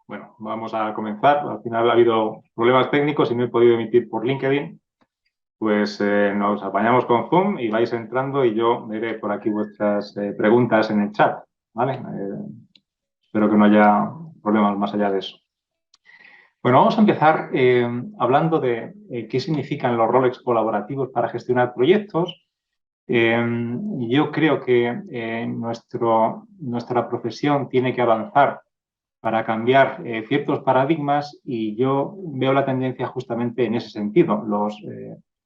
Bueno, vamos a comenzar. Al final ha habido problemas técnicos y no he podido emitir por LinkedIn. Pues nos apañamos con Zoom y vais entrando y yo veré por aquí vuestras preguntas en el chat, ¿vale? Espero que no haya problemas más allá de eso. Bueno, vamos a empezar hablando de qué significan los roles colaborativos para gestionar proyectos. Yo creo que nuestra profesión tiene que avanzar para cambiar ciertos paradigmas y yo veo la tendencia justamente en ese sentido.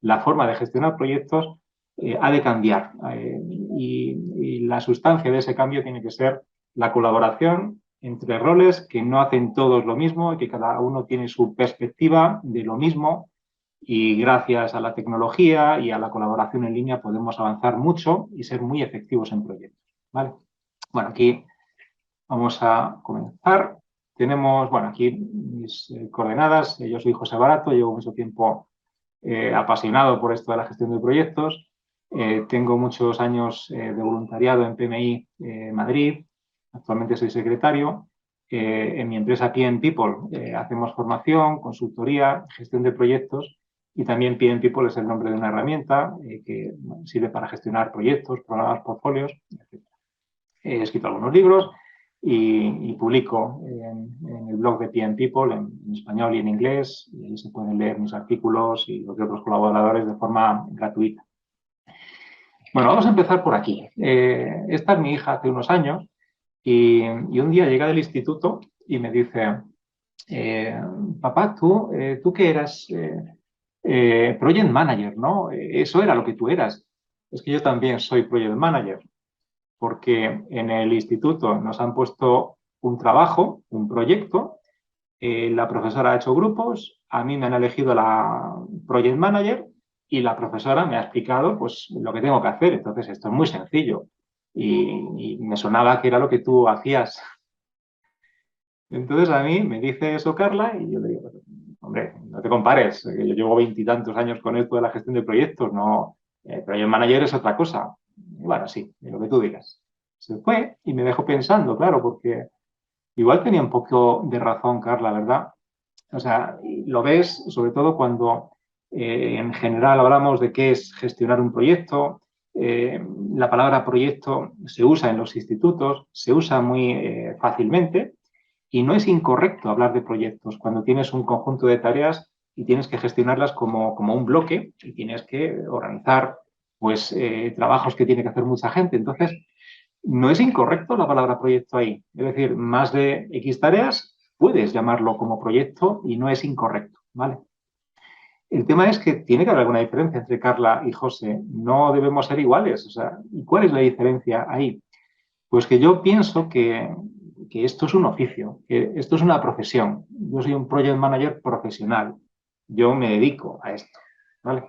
La forma de gestionar proyectos ha de cambiar y la sustancia de ese cambio tiene que ser la colaboración entre roles que no hacen todos lo mismo y que cada uno tiene su perspectiva de lo mismo y gracias a la tecnología y a la colaboración en línea podemos avanzar mucho y ser muy efectivos en proyectos. ¿Vale? Bueno, aquí vamos a comenzar. Tenemos, bueno, aquí mis coordenadas. Yo soy José Barato, llevo mucho tiempo apasionado por esto de la gestión de proyectos. Tengo muchos años de voluntariado en PMI Madrid. Actualmente soy secretario. En mi empresa PM People hacemos formación, consultoría, gestión de proyectos y también PM People es el nombre de una herramienta que sirve para gestionar proyectos, programas, portfolios, etc. He escrito algunos libros y publico en el blog de PM People en español y en inglés. Y ahí se pueden leer mis artículos y los de otros colaboradores de forma gratuita. Bueno, vamos a empezar por aquí. Esta es mi hija hace unos años y un día llega del instituto y me dice, papá, tú que eras project manager, ¿no? Eso era lo que tú eras. Es que yo también soy project manager porque en el instituto nos han puesto un trabajo, un proyecto, la profesora ha hecho grupos, a mí me han elegido la project manager y la profesora me ha explicado pues, lo que tengo que hacer. Entonces, esto es muy sencillo y me sonaba que era lo que tú hacías. Entonces, a mí me dice eso Carla y yo le digo, hombre, no te compares, que yo llevo veintitantos años con esto de la gestión de proyectos, no, project manager es otra cosa. Y bueno, sí, lo que tú digas. Se fue y me dejó pensando, claro, porque igual tenía un poco de razón Carla, ¿verdad? O sea, lo ves sobre todo cuando en general hablamos de qué es gestionar un proyecto. La palabra proyecto se usa en los institutos, se usa muy fácilmente y no es incorrecto hablar de proyectos cuando tienes un conjunto de tareas y tienes que gestionarlas como un bloque y tienes que organizar pues trabajos que tiene que hacer mucha gente. Entonces, no es incorrecto la palabra proyecto ahí. Es decir, más de X tareas puedes llamarlo como proyecto y no es incorrecto, ¿vale? El tema es que tiene que haber alguna diferencia entre Carla y José. No debemos ser iguales. O sea, ¿y cuál es la diferencia ahí? Pues que yo pienso que esto es un oficio, que esto es una profesión. Yo soy un project manager profesional. Yo me dedico a esto, ¿vale?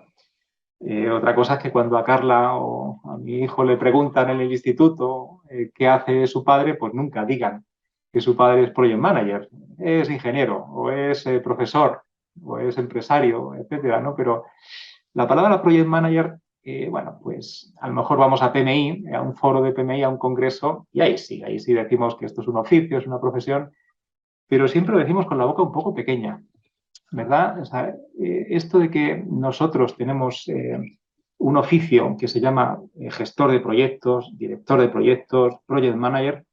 Otra cosa es que cuando a Carla o a mi hijo le preguntan en el instituto qué hace su padre, pues nunca digan que su padre es project manager, es ingeniero o es profesor o es empresario, etcétera, ¿no? Pero la palabra project manager, bueno, pues a lo mejor vamos a PMI, a un foro de PMI, a un congreso, y ahí sí decimos que esto es un oficio, es una profesión, pero siempre lo decimos con la boca un poco pequeña. ¿Verdad? O sea, esto de que nosotros tenemos un oficio que se llama gestor de proyectos, director de proyectos, project manager,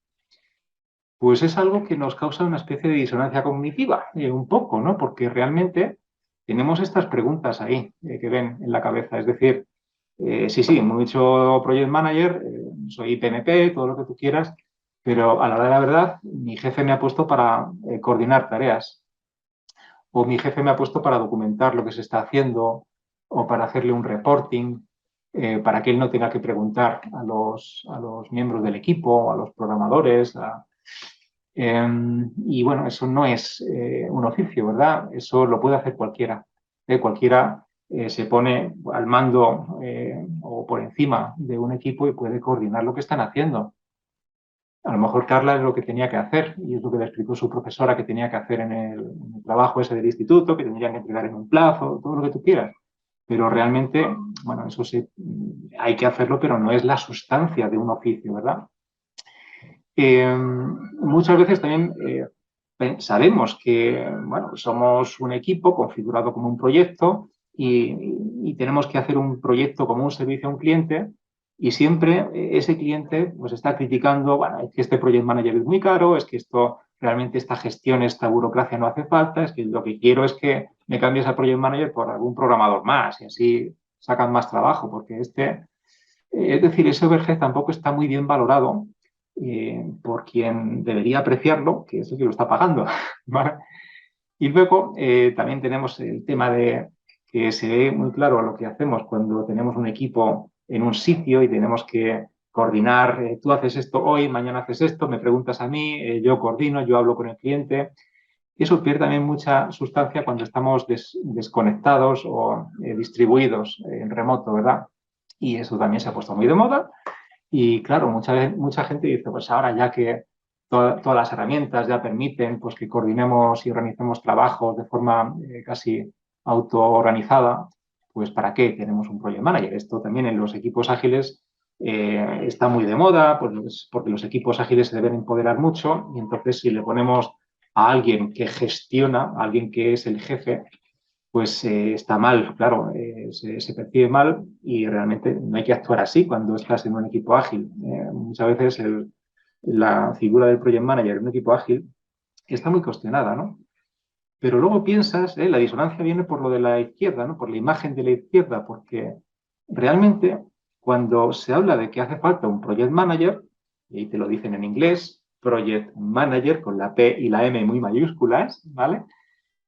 pues es algo que nos causa una especie de disonancia cognitiva, un poco, ¿no? Porque realmente tenemos estas preguntas ahí que ven en la cabeza. Es decir, sí, sí, muy dicho project manager, soy PMP, todo lo que tú quieras, pero a la hora de la verdad, mi jefe me ha puesto para coordinar tareas o mi jefe me ha puesto para documentar lo que se está haciendo o para hacerle un reporting, para que él no tenga que preguntar a los miembros del equipo, a los programadores. Y bueno, eso no es un oficio, ¿verdad? Eso lo puede hacer cualquiera. Cualquiera se pone al mando o por encima de un equipo y puede coordinar lo que están haciendo. A lo mejor Carla es lo que tenía que hacer y es lo que le explicó su profesora que tenía que hacer en el trabajo ese del instituto, que tendrían que entregar en un plazo, todo lo que tú quieras. Pero realmente, bueno, eso sí, hay que hacerlo, pero no es la sustancia de un oficio, ¿verdad? Muchas veces también sabemos que, bueno, somos un equipo configurado como un proyecto y tenemos que hacer un proyecto como un servicio a un cliente y siempre ese cliente pues está criticando, bueno, es que este project manager es muy caro, es que esto realmente esta gestión, esta burocracia no hace falta, es que lo que quiero es que me cambies al project manager por algún programador más y así sacan más trabajo, porque es decir, ese overhead tampoco está muy bien valorado por quien debería apreciarlo, que es el que lo está pagando. ¿Vale? Y luego también tenemos el tema de que se ve muy claro lo que hacemos cuando tenemos un equipo en un sitio y tenemos que coordinar, tú haces esto hoy, mañana haces esto, me preguntas a mí, yo coordino, yo hablo con el cliente. Y eso pierde también mucha sustancia cuando estamos desconectados o distribuidos en remoto, ¿verdad? Y eso también se ha puesto muy de moda. Y claro, mucha gente dice, pues ahora ya que todas las herramientas ya permiten pues, que coordinemos y organicemos trabajos de forma casi autoorganizada, pues ¿para qué tenemos un project manager? Esto también en los equipos ágiles está muy de moda, pues, porque los equipos ágiles se deben empoderar mucho y entonces si le ponemos a alguien que gestiona, a alguien que es el jefe, pues está mal, claro, se percibe mal y realmente no hay que actuar así cuando estás en un equipo ágil. Muchas veces la figura del project manager en un equipo ágil está muy cuestionada, ¿no? Pero luego piensas, la disonancia viene por lo de la izquierda, ¿no? Por la imagen de la izquierda, porque realmente cuando se habla de que hace falta un project manager, y ahí te lo dicen en inglés, project manager con la P y la M muy mayúsculas, ¿vale?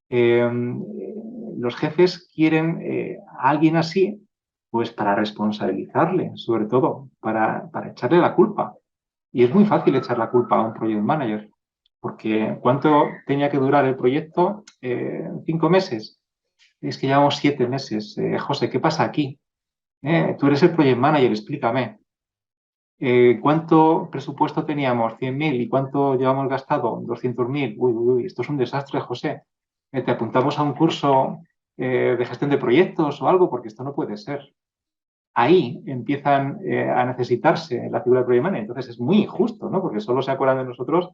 eh, los jefes quieren a alguien así, pues para responsabilizarle, sobre todo, para echarle la culpa. Y es muy fácil echar la culpa a un project manager, porque ¿cuánto tenía que durar el proyecto? 5 meses. Es que llevamos 7 meses. José, ¿qué pasa aquí? Tú eres el project manager, explícame. ¿Cuánto presupuesto teníamos? 100.000. ¿Y cuánto llevamos gastado? 200.000. Uy, uy, uy, esto es un desastre, José. ¿Te apuntamos a un curso de gestión de proyectos o algo? Porque esto no puede ser. Ahí empiezan a necesitarse la figura de project manager. Entonces es muy injusto, ¿no? Porque solo se acuerdan de nosotros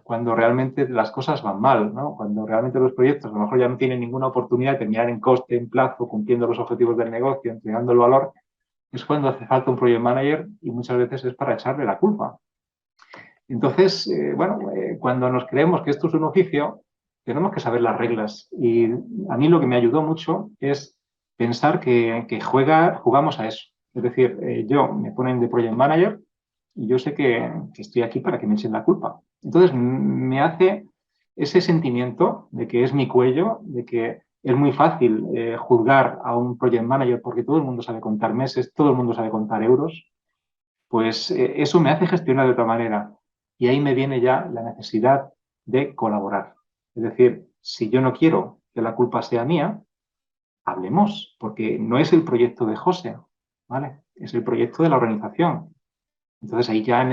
cuando realmente las cosas van mal, ¿no? Cuando realmente los proyectos a lo mejor ya no tienen ninguna oportunidad de terminar en coste, en plazo, cumpliendo los objetivos del negocio, entregando el valor, es cuando hace falta un project manager y muchas veces es para echarle la culpa. Entonces, bueno, cuando nos creemos que esto es un oficio, tenemos que saber las reglas. Y a mí lo que me ayudó mucho es pensar que jugamos a eso. Es decir, yo me ponen de project manager y yo sé que estoy aquí para que me echen la culpa. Entonces, me hace ese sentimiento de que es mi cuello, de que es muy fácil juzgar a un project manager porque todo el mundo sabe contar meses, todo el mundo sabe contar euros, pues eso me hace gestionar de otra manera. Y ahí me viene ya la necesidad de colaborar. Es decir, si yo no quiero que la culpa sea mía, hablemos, porque no es el proyecto de José, ¿vale? Es el proyecto de la organización. Entonces ahí ya no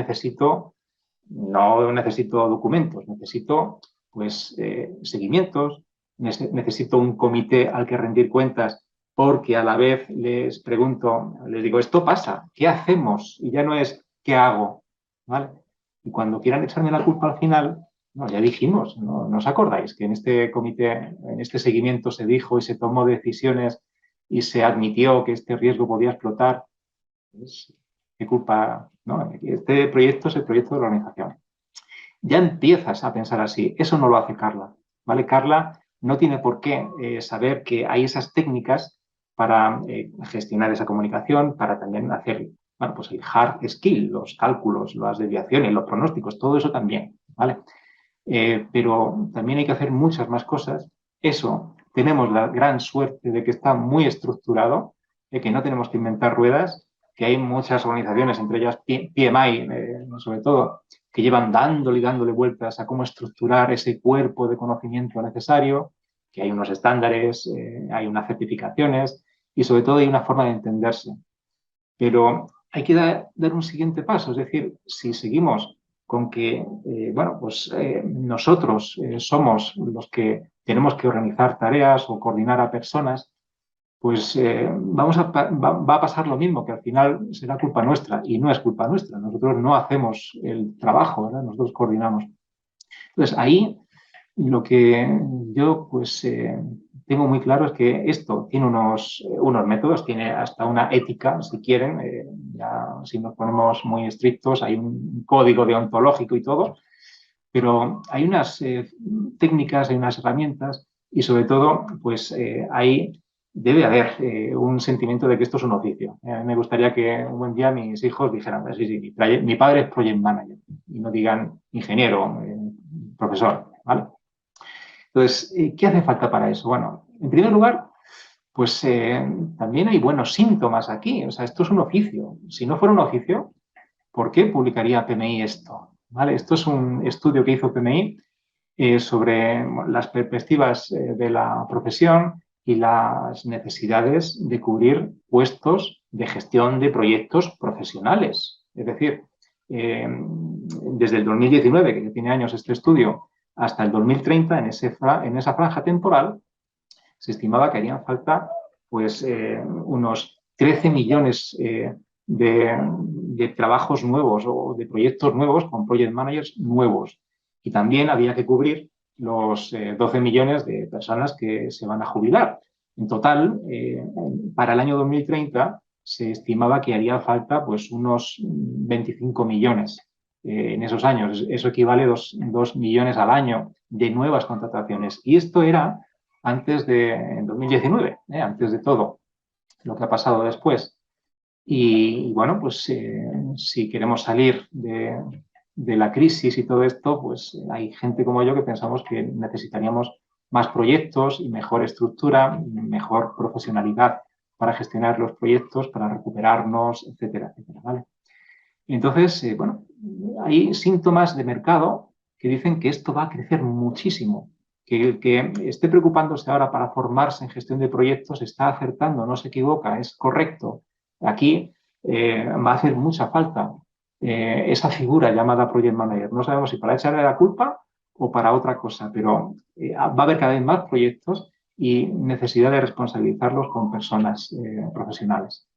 necesito documentos, necesito pues seguimientos, necesito un comité al que rendir cuentas porque a la vez les pregunto, les digo, esto pasa, ¿qué hacemos? Y ya no es, ¿qué hago? ¿Vale? Y cuando quieran echarme la culpa al final, no, ya dijimos, ¿no os acordáis que en este comité, en este seguimiento se dijo y se tomó decisiones y se admitió que este riesgo podía explotar? Pues, ¿qué culpa? ¿No? Este proyecto es el proyecto de la organización. Ya empiezas a pensar así. Eso no lo hace Carla, ¿vale? Carla no tiene por qué saber que hay esas técnicas para gestionar esa comunicación, para también hacer, bueno, pues el hard skill, los cálculos, las desviaciones, los pronósticos, todo eso también, ¿vale? Pero también hay que hacer muchas más cosas. Eso, tenemos la gran suerte de que está muy estructurado, de que no tenemos que inventar ruedas, que hay muchas organizaciones, entre ellas PMI, sobre todo, que llevan dándole y dándole vueltas a cómo estructurar ese cuerpo de conocimiento necesario, que hay unos estándares, hay unas certificaciones y sobre todo hay una forma de entenderse. Pero hay que dar un siguiente paso, es decir, si seguimos con que, bueno, pues nosotros somos los que tenemos que organizar tareas o coordinar a personas, pues va a pasar lo mismo, que al final será culpa nuestra y no es culpa nuestra. Nosotros no hacemos el trabajo, ¿verdad? Nosotros coordinamos. Entonces, ahí lo que yo pues tengo muy claro es que esto tiene unos métodos, tiene hasta una ética, si quieren, ya si nos ponemos muy estrictos, hay un código deontológico y todo, pero hay unas técnicas, hay unas herramientas y sobre todo, pues debe haber un sentimiento de que esto es un oficio. A mí me gustaría que un buen día mis hijos dijeran, sí, sí, mi padre es project manager y no digan ingeniero, profesor, ¿vale? Entonces, ¿qué hace falta para eso? Bueno, en primer lugar, pues también hay buenos síntomas aquí. O sea, esto es un oficio. Si no fuera un oficio, ¿por qué publicaría PMI esto? ¿Vale? Esto es un estudio que hizo PMI sobre las perspectivas de la profesión y las necesidades de cubrir puestos de gestión de proyectos profesionales. Es decir, desde el 2019, que tiene años este estudio, hasta el 2030, en esa franja temporal, se estimaba que harían falta pues, unos 13 millones de trabajos nuevos o de proyectos nuevos con project managers nuevos. Y también había que cubrir los 12 millones de personas que se van a jubilar. En total, para el año 2030 se estimaba que haría falta pues, unos 25 millones en esos años. Eso equivale a 2 millones al año de nuevas contrataciones. Y esto era antes de 2019, antes de todo lo que ha pasado después. Y bueno, pues si queremos salir de la crisis y todo esto, pues hay gente como yo que pensamos que necesitaríamos más proyectos y mejor estructura, mejor profesionalidad para gestionar los proyectos, para recuperarnos, etcétera, etcétera, ¿vale? Entonces, bueno, hay síntomas de mercado que dicen que esto va a crecer muchísimo, que el que esté preocupándose ahora para formarse en gestión de proyectos está acertando, no se equivoca, es correcto. Aquí va a hacer mucha falta esa figura llamada Project Manager. No sabemos si para echarle la culpa o para otra cosa, pero va a haber cada vez más proyectos y necesidad de responsabilizarlos con personas profesionales.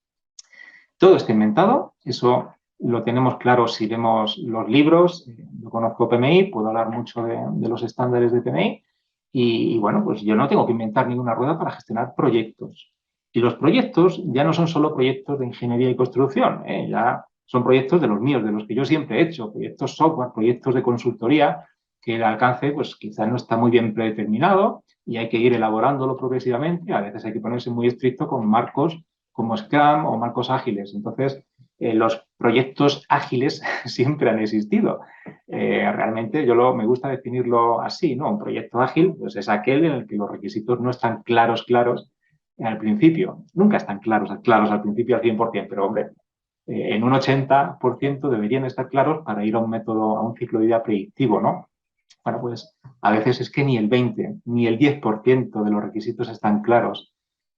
Todo está inventado, eso lo tenemos claro si vemos los libros. Yo conozco PMI, puedo hablar mucho de los estándares de PMI y, bueno, pues yo no tengo que inventar ninguna rueda para gestionar proyectos. Y los proyectos ya no son solo proyectos de ingeniería y construcción, ya son proyectos de los míos, de los que yo siempre he hecho, proyectos software, proyectos de consultoría, que el alcance pues quizás no está muy bien predeterminado y hay que ir elaborándolo progresivamente. A veces hay que ponerse muy estricto con marcos como Scrum o marcos ágiles. Entonces, los proyectos ágiles siempre han existido. Realmente me gusta definirlo así, ¿no? Un proyecto ágil pues, es aquel en el que los requisitos no están claros al principio. Nunca están claros al principio al 100%, pero hombre, en un 80% deberían estar claros para ir a un método, a un ciclo de vida predictivo, ¿no? Bueno, pues a veces es que ni el 20, ni el 10% de los requisitos están claros.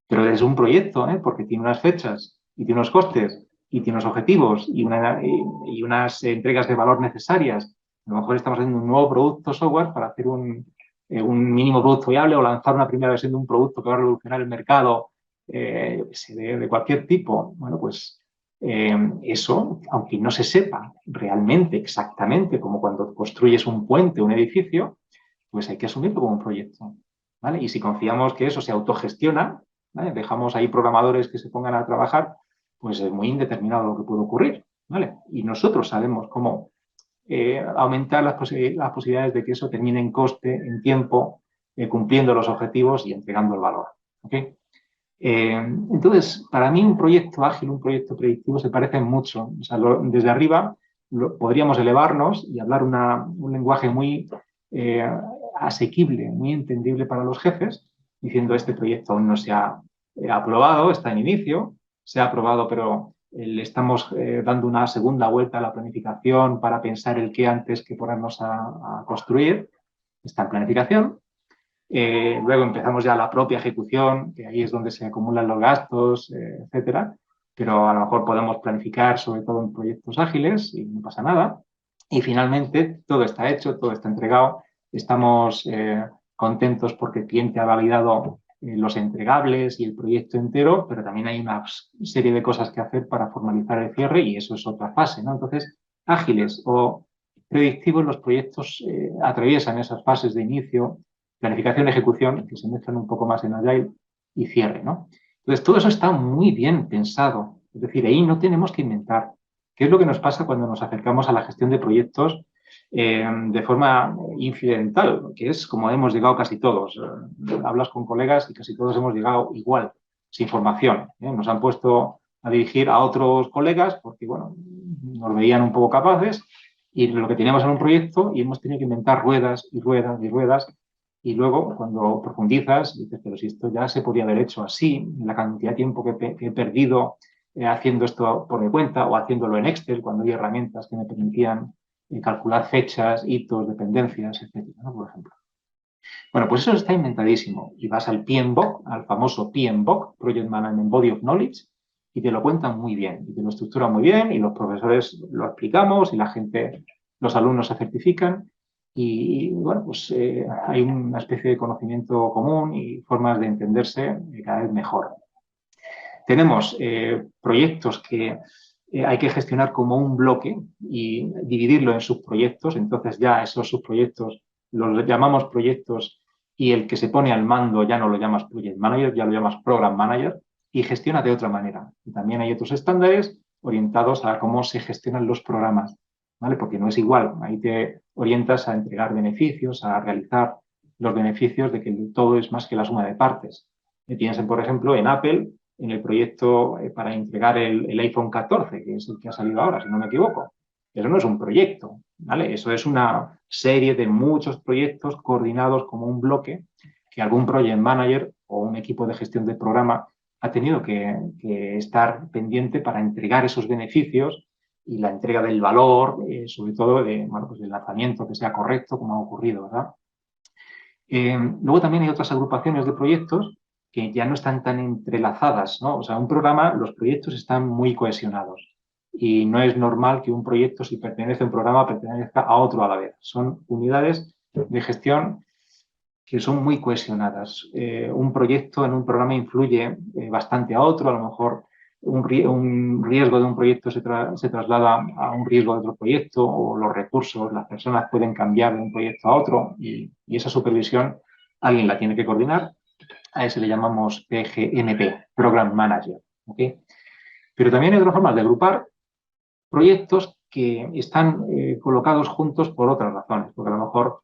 Pero es un proyecto, porque tiene unas fechas y tiene unos costes y tiene unos objetivos y unas entregas de valor necesarias. A lo mejor estamos haciendo un nuevo producto software para hacer un mínimo producto viable o lanzar una primera versión de un producto que va a revolucionar el mercado de cualquier tipo. Bueno, pues eso, aunque no se sepa realmente, exactamente, como cuando construyes un puente, un edificio, pues hay que asumirlo como un proyecto. ¿Vale? Y si confiamos que eso se autogestiona, ¿vale? Dejamos ahí programadores que se pongan a trabajar, pues es muy indeterminado lo que puede ocurrir. ¿Vale? Y nosotros sabemos cómo aumentar las posibilidades de que eso termine en coste, en tiempo, cumpliendo los objetivos y entregando el valor. ¿Okay? Entonces, para mí un proyecto ágil, un proyecto predictivo se parecen mucho. O sea, desde arriba podríamos elevarnos y hablar un lenguaje muy eh, asequible, muy entendible para los jefes, diciendo este proyecto aún no se ha aprobado, está en inicio, se ha aprobado, pero le estamos dando una segunda vuelta a la planificación para pensar el qué antes que ponernos a construir. Está en planificación. Luego empezamos ya la propia ejecución, que ahí es donde se acumulan los gastos, etcétera. Pero a lo mejor podemos planificar, sobre todo en proyectos ágiles, y no pasa nada. Y finalmente todo está hecho, todo está entregado. Estamos contentos porque el cliente ha validado los entregables y el proyecto entero, pero también hay una serie de cosas que hacer para formalizar el cierre y eso es otra fase, ¿no? Entonces, ágiles o predictivos, los proyectos atraviesan esas fases de inicio, planificación, ejecución, que se mezclan un poco más en Agile, y cierre, ¿no? Entonces, todo eso está muy bien pensado. Es decir, ahí no tenemos que inventar. ¿Qué es lo que nos pasa cuando nos acercamos a la gestión de proyectos de forma incidental? Que es como hemos llegado casi todos. Hablas con colegas y casi todos hemos llegado igual, sin formación. Nos han puesto a dirigir a otros colegas porque, bueno, nos veían un poco capaces y lo que teníamos en un proyecto y hemos tenido que inventar ruedas y ruedas y ruedas. Y luego, cuando profundizas, dices, pero si esto ya se podía haber hecho así, la cantidad de tiempo que he perdido haciendo esto por mi cuenta o haciéndolo en Excel, cuando hay herramientas que me permitían calcular fechas, hitos, dependencias, etcétera, ¿no? Por ejemplo. Bueno, pues eso está inventadísimo. Y vas al PMBOK, al famoso PMBOK, Project Management Body of Knowledge, y te lo cuentan muy bien, y te lo estructuran muy bien, y los profesores lo explicamos, y la gente, los alumnos se certifican, y bueno, pues hay una especie de conocimiento común y formas de entenderse cada vez mejor. Tenemos proyectos que hay que gestionar como un bloque y dividirlo en subproyectos, entonces ya esos subproyectos los llamamos proyectos y el que se pone al mando ya no lo llamas Project Manager, ya lo llamas Program Manager y gestiona de otra manera. Y también hay otros estándares orientados a cómo se gestionan los programas, ¿vale? Porque no es igual, ahí te orientas a entregar beneficios, a realizar los beneficios de que todo es más que la suma de partes. Piensen, por ejemplo, en Apple, en el proyecto para entregar el iPhone 14, que es el que ha salido ahora, si no me equivoco. Eso no es un proyecto, ¿vale? Eso es una serie de muchos proyectos coordinados como un bloque que algún project manager o un equipo de gestión del programa ha tenido que estar pendiente para entregar esos beneficios y la entrega del valor, sobre todo bueno, pues del lanzamiento que sea correcto, como ha ocurrido, ¿verdad? Luego también hay otras agrupaciones de proyectos que ya no están tan entrelazadas, ¿no? O sea, un programa, los proyectos están muy cohesionados y no es normal que un proyecto, si pertenece a un programa, pertenezca a otro a la vez. Son unidades de gestión que son muy cohesionadas. Un proyecto en un programa influye bastante a otro, a lo mejor un riesgo de un proyecto se traslada a un riesgo de otro proyecto o los recursos, las personas pueden cambiar de un proyecto a otro y esa supervisión alguien la tiene que coordinar. A ese le llamamos PGMP, Program Manager. ¿Okay? Pero también hay otras formas de agrupar proyectos que están colocados juntos por otras razones, porque a lo mejor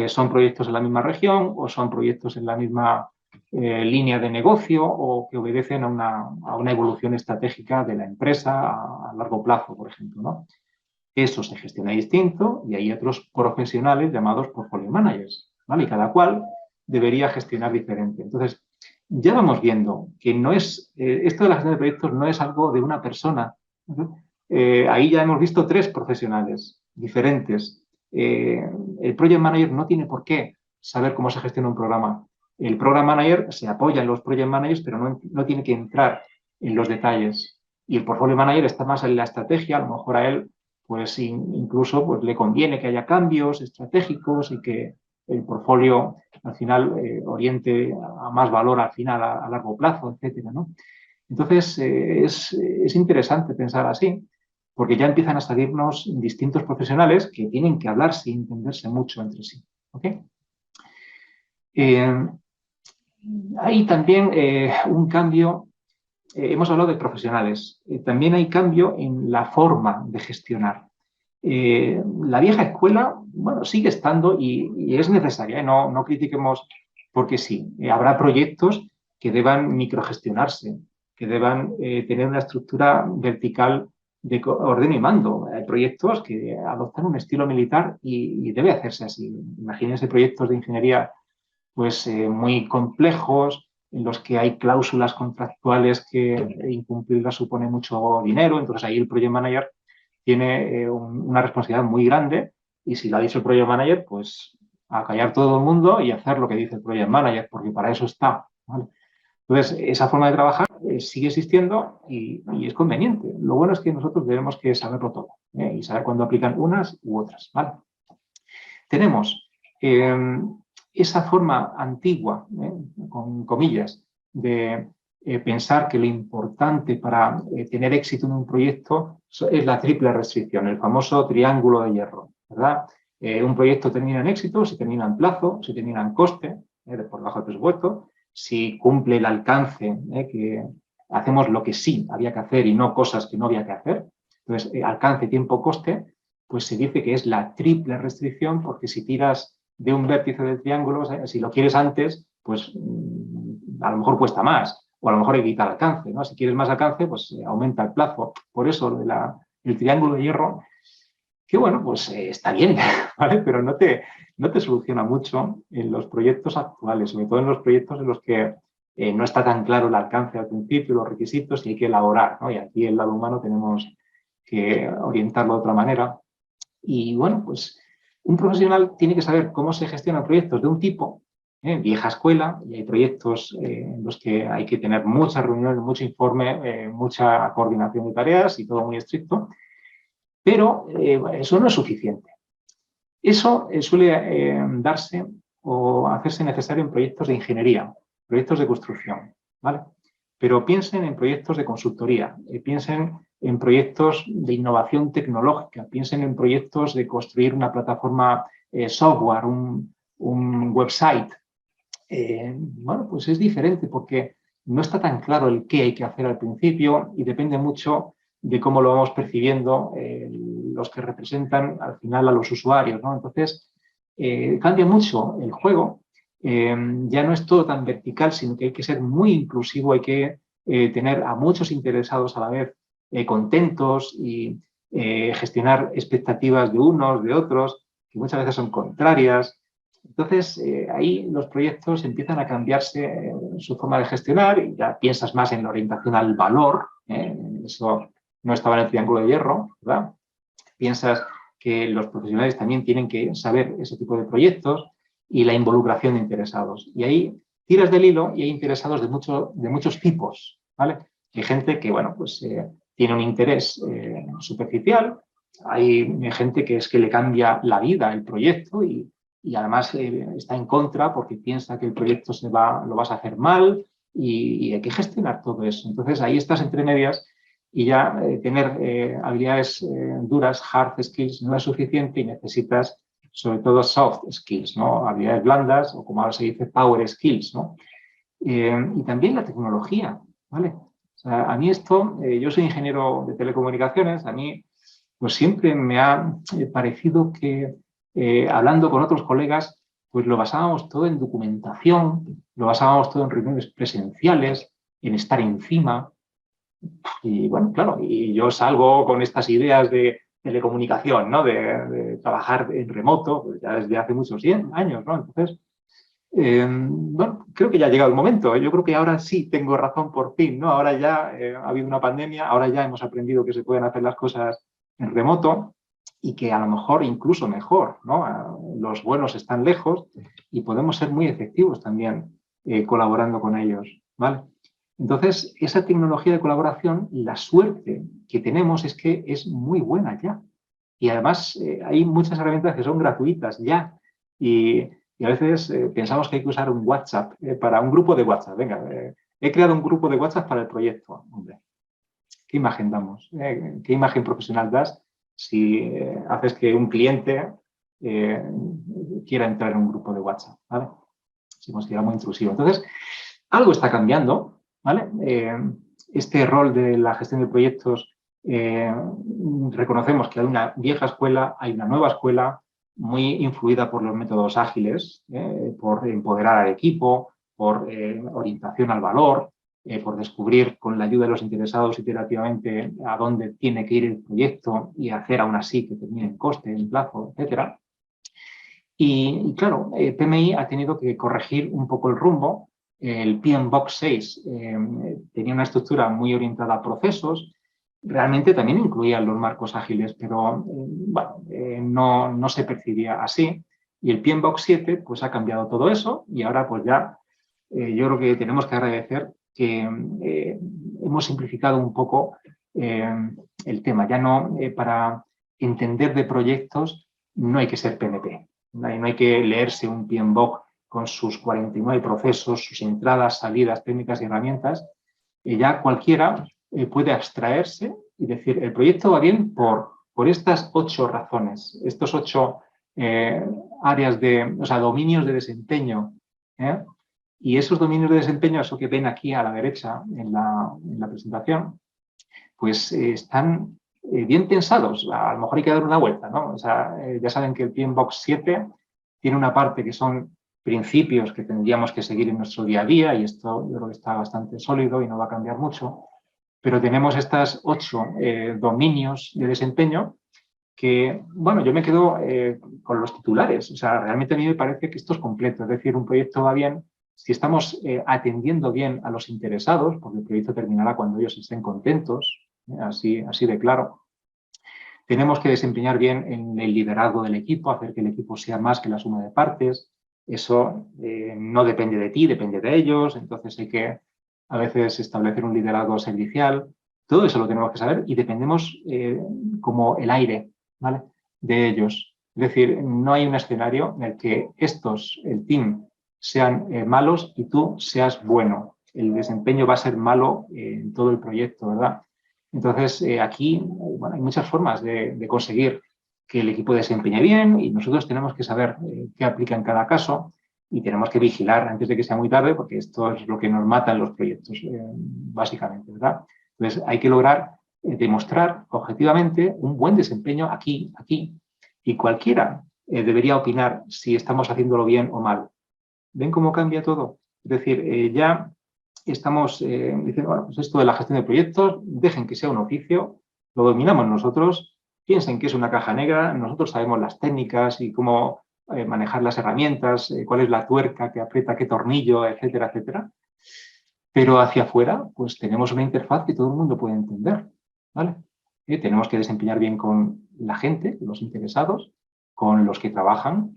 son proyectos en la misma región o son proyectos en la misma línea de negocio o que obedecen a una evolución estratégica de la empresa a largo plazo, por ejemplo, ¿no? Eso se gestiona distinto y hay otros profesionales llamados portfolio managers, ¿vale? Y cada cual debería gestionar diferente. Entonces, ya vamos viendo que no es, esto de la gestión de proyectos no es algo de una persona. Ahí ya hemos visto 3 profesionales diferentes. El project manager no tiene por qué saber cómo se gestiona un programa. El program manager se apoya en los project managers, pero no tiene que entrar en los detalles. Y el portfolio manager está más en la estrategia, a lo mejor a él pues incluso pues, le conviene que haya cambios estratégicos y que el portfolio al final oriente a más valor al final a largo plazo, etcétera, ¿no? Entonces es interesante pensar así, porque ya empiezan a salirnos distintos profesionales que tienen que hablarse y entenderse mucho entre sí. ¿Okay? Hay también un cambio, hemos hablado de profesionales, también hay cambio en la forma de gestionar. La vieja escuela, bueno, sigue estando y es necesaria, no critiquemos porque sí. Habrá proyectos que deban microgestionarse, que deban tener una estructura vertical de orden y mando. Hay proyectos que adoptan un estilo militar y debe hacerse así. Imagínense proyectos de ingeniería pues muy complejos, en los que hay cláusulas contractuales que incumplirlas supone mucho dinero, entonces ahí el project manager tiene una responsabilidad muy grande y si lo ha dicho el project manager, pues a callar todo el mundo y hacer lo que dice el project manager, porque para eso está. ¿Vale? Entonces, esa forma de trabajar sigue existiendo y es conveniente. Lo bueno es que nosotros debemos que saberlo todo y saber cuándo aplican unas u otras. ¿Vale? Tenemos esa forma antigua, con comillas, de pensar que lo importante para tener éxito en un proyecto es la triple restricción, el famoso triángulo de hierro. ¿verdad? Un proyecto termina en éxito, si termina en plazo, si termina en coste, por debajo del presupuesto, si cumple el alcance, que hacemos lo que sí había que hacer y no cosas que no había que hacer. Entonces, alcance, tiempo, coste, pues se dice que es la triple restricción, porque si tiras de un vértice del triángulo, si lo quieres antes, pues a lo mejor cuesta más, o a lo mejor hay que quitar alcance, ¿no? Si quieres más alcance, pues aumenta el plazo. Por eso el triángulo de hierro, que bueno, pues está bien, ¿vale? Pero no te soluciona mucho en los proyectos actuales, sobre todo en los proyectos en los que no está tan claro el alcance al principio, los requisitos, y hay que elaborar, ¿no? Y aquí el lado humano tenemos que orientarlo de otra manera. Y bueno, pues un profesional tiene que saber cómo se gestionan proyectos de un tipo, vieja escuela, y hay proyectos en los que hay que tener muchas reuniones, mucho informe, mucha coordinación de tareas y todo muy estricto, pero eso no es suficiente. Eso suele darse o hacerse necesario en proyectos de ingeniería, proyectos de construcción, ¿vale? Pero piensen en proyectos de consultoría, piensen en proyectos de innovación tecnológica, piensen en proyectos de construir una plataforma software, un website. Bueno, pues es diferente porque no está tan claro el qué hay que hacer al principio y depende mucho de cómo lo vamos percibiendo los que representan al final a los usuarios, ¿no? Entonces, cambia mucho el juego. Ya no es todo tan vertical, sino que hay que ser muy inclusivo, hay que tener a muchos interesados a la vez contentos y gestionar expectativas de unos, de otros, que muchas veces son contrarias. Entonces, ahí los proyectos empiezan a cambiarse su forma de gestionar y ya piensas más en la orientación al valor, eso no estaba en el triángulo de hierro, ¿verdad? Piensas que los profesionales también tienen que saber ese tipo de proyectos y la involucración de interesados. Y ahí tiras del hilo y hay interesados de muchos tipos, ¿vale? Hay gente que, bueno, pues tiene un interés superficial, hay gente que es que le cambia la vida el proyecto y además está en contra porque piensa que el proyecto lo vas a hacer mal y hay que gestionar todo eso. Entonces ahí estás entre medias y ya tener habilidades duras, hard skills, no es suficiente y necesitas sobre todo soft skills, ¿no? Habilidades blandas o como ahora se dice power skills, ¿no? Y también la tecnología, ¿vale? O sea, a mí esto, yo soy ingeniero de telecomunicaciones, a mí pues siempre me ha parecido que hablando con otros colegas, pues lo basábamos todo en documentación, lo basábamos todo en reuniones presenciales, en estar encima. Y bueno, claro, y yo salgo con estas ideas de telecomunicación, ¿no? De trabajar en remoto, pues ya desde hace muchos años, ¿no? Entonces, bueno, creo que ya ha llegado el momento. Yo creo que ahora sí tengo razón por fin, ¿no? Ahora ya ha habido una pandemia, ahora ya hemos aprendido que se pueden hacer las cosas en remoto y que a lo mejor incluso mejor, ¿no? Los buenos están lejos y podemos ser muy efectivos también colaborando con ellos, ¿vale? Entonces, esa tecnología de colaboración, la suerte que tenemos es que es muy buena ya. Y además hay muchas herramientas que son gratuitas ya. Y a veces pensamos que hay que usar un WhatsApp para un grupo de WhatsApp. Venga, he creado un grupo de WhatsApp para el proyecto. Hombre, ¿qué imagen damos? ¿Qué imagen profesional das si haces que un cliente quiera entrar en un grupo de WhatsApp? ¿Vale? Se considera muy intrusivo. Entonces, algo está cambiando, ¿vale? Este rol de la gestión de proyectos, reconocemos que hay una vieja escuela, hay una nueva escuela, muy influida por los métodos ágiles, por empoderar al equipo, por orientación al valor, por descubrir con la ayuda de los interesados iterativamente a dónde tiene que ir el proyecto y hacer aún así que termine en coste, en plazo, etc. Y claro, PMI ha tenido que corregir un poco el rumbo. El PMBOK 6 tenía una estructura muy orientada a procesos, realmente también incluía los marcos ágiles, pero bueno, no se percibía así. Y el PMBOK 7 pues ha cambiado todo eso y ahora pues ya yo creo que tenemos que agradecer que hemos simplificado un poco el tema. Ya no, para entender de proyectos no hay que ser PMP. No hay que leerse un PMBOK con sus 49 procesos, sus entradas, salidas, técnicas y herramientas. Ya cualquiera puede abstraerse y decir, el proyecto va bien por por estas 8 razones, estos 8 áreas de, o sea, dominios de desempeño. Y esos dominios de desempeño, eso que ven aquí a la derecha en la presentación, pues están bien pensados. A lo mejor hay que dar una vuelta, ¿no? O sea, ya saben que el PMBOK 7 tiene una parte que son principios que tendríamos que seguir en nuestro día a día, y esto yo creo que está bastante sólido y no va a cambiar mucho, pero tenemos estas 8 dominios de desempeño que, bueno, yo me quedo con los titulares. O sea, realmente a mí me parece que esto es completo. Es decir, un proyecto va bien si estamos atendiendo bien a los interesados, porque el proyecto terminará cuando ellos estén contentos, así de claro. Tenemos que desempeñar bien en el liderazgo del equipo, hacer que el equipo sea más que la suma de partes. Eso no depende de ti, depende de ellos. Entonces hay que a veces establecer un liderazgo servicial. Todo eso lo tenemos que saber y dependemos como el aire, ¿vale?, de ellos. Es decir, no hay un escenario en el que el team, sean malos y tú seas bueno. El desempeño va a ser malo en todo el proyecto, ¿verdad? Entonces, aquí bueno, hay muchas formas de conseguir que el equipo desempeñe bien, y nosotros tenemos que saber qué aplica en cada caso y tenemos que vigilar antes de que sea muy tarde, porque esto es lo que nos mata en los proyectos, básicamente, ¿verdad? Entonces, hay que lograr demostrar objetivamente un buen desempeño aquí, y cualquiera debería opinar si estamos haciéndolo bien o mal. ¿Ven cómo cambia todo? Es decir, ya estamos diciendo, bueno, pues esto de la gestión de proyectos, dejen que sea un oficio, lo dominamos nosotros, piensen que es una caja negra, nosotros sabemos las técnicas y cómo manejar las herramientas, cuál es la tuerca que aprieta qué tornillo, etcétera, etcétera. Pero hacia afuera, pues tenemos una interfaz que todo el mundo puede entender, ¿vale? Tenemos que desempeñar bien con la gente, los interesados, con los que trabajan,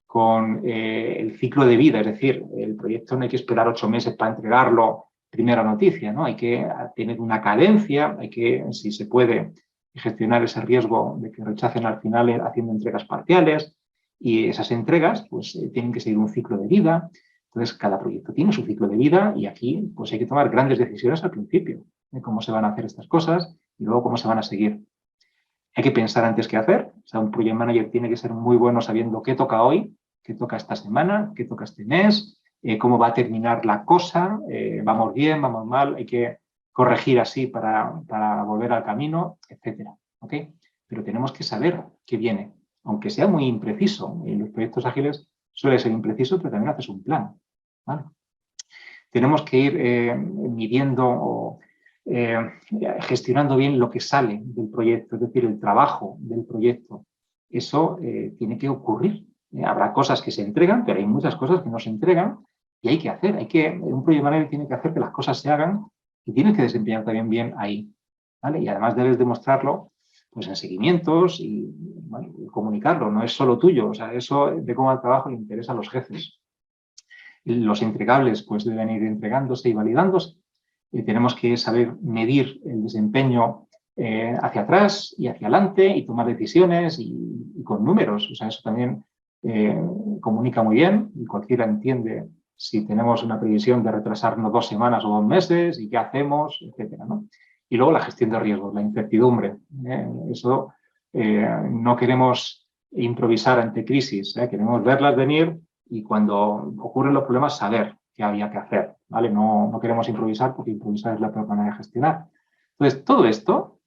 con el ciclo de vida, es decir, el proyecto no hay que esperar 8 meses para entregarlo, primera noticia, ¿no? Hay que tener una cadencia, hay que, si se puede, gestionar ese riesgo de que rechacen al final haciendo entregas parciales, y esas entregas pues tienen que seguir un ciclo de vida. Entonces, cada proyecto tiene su ciclo de vida y aquí pues hay que tomar grandes decisiones al principio de cómo se van a hacer estas cosas y luego cómo se van a seguir. Hay que pensar antes qué hacer. O sea, un project manager tiene que ser muy bueno sabiendo qué toca hoy, qué toca esta semana, qué toca este mes, cómo va a terminar la cosa, vamos bien, vamos mal, hay que corregir así para volver al camino, etcétera. ¿Okay? Pero tenemos que saber qué viene, aunque sea muy impreciso. En los proyectos ágiles suele ser impreciso, pero también haces un plan, ¿vale? Tenemos que ir midiendo o gestionando bien lo que sale del proyecto, es decir, el trabajo del proyecto. Eso tiene que ocurrir. Habrá cosas que se entregan, pero hay muchas cosas que no se entregan y hay que hacer. Un project manager tiene que hacer que las cosas se hagan y tiene que desempeñar también bien ahí, ¿vale? Y además debes demostrarlo pues, en seguimientos y bueno, comunicarlo. No es solo tuyo. O sea, eso de cómo va el trabajo le interesa a los jefes. Los entregables pues deben ir entregándose y validándose. Tenemos que saber medir el desempeño hacia atrás y hacia adelante y tomar decisiones y con números. O sea, eso también comunica muy bien y cualquiera entiende si tenemos una previsión de retrasarnos 2 semanas o 2 meses y qué hacemos, etcétera, ¿no? Y luego la gestión de riesgos, la incertidumbre. Eso no queremos improvisar ante crisis, queremos verlas venir y cuando ocurren los problemas saber qué había que hacer, ¿vale? No queremos improvisar porque improvisar es la peor manera de gestionar. Entonces, todo esto,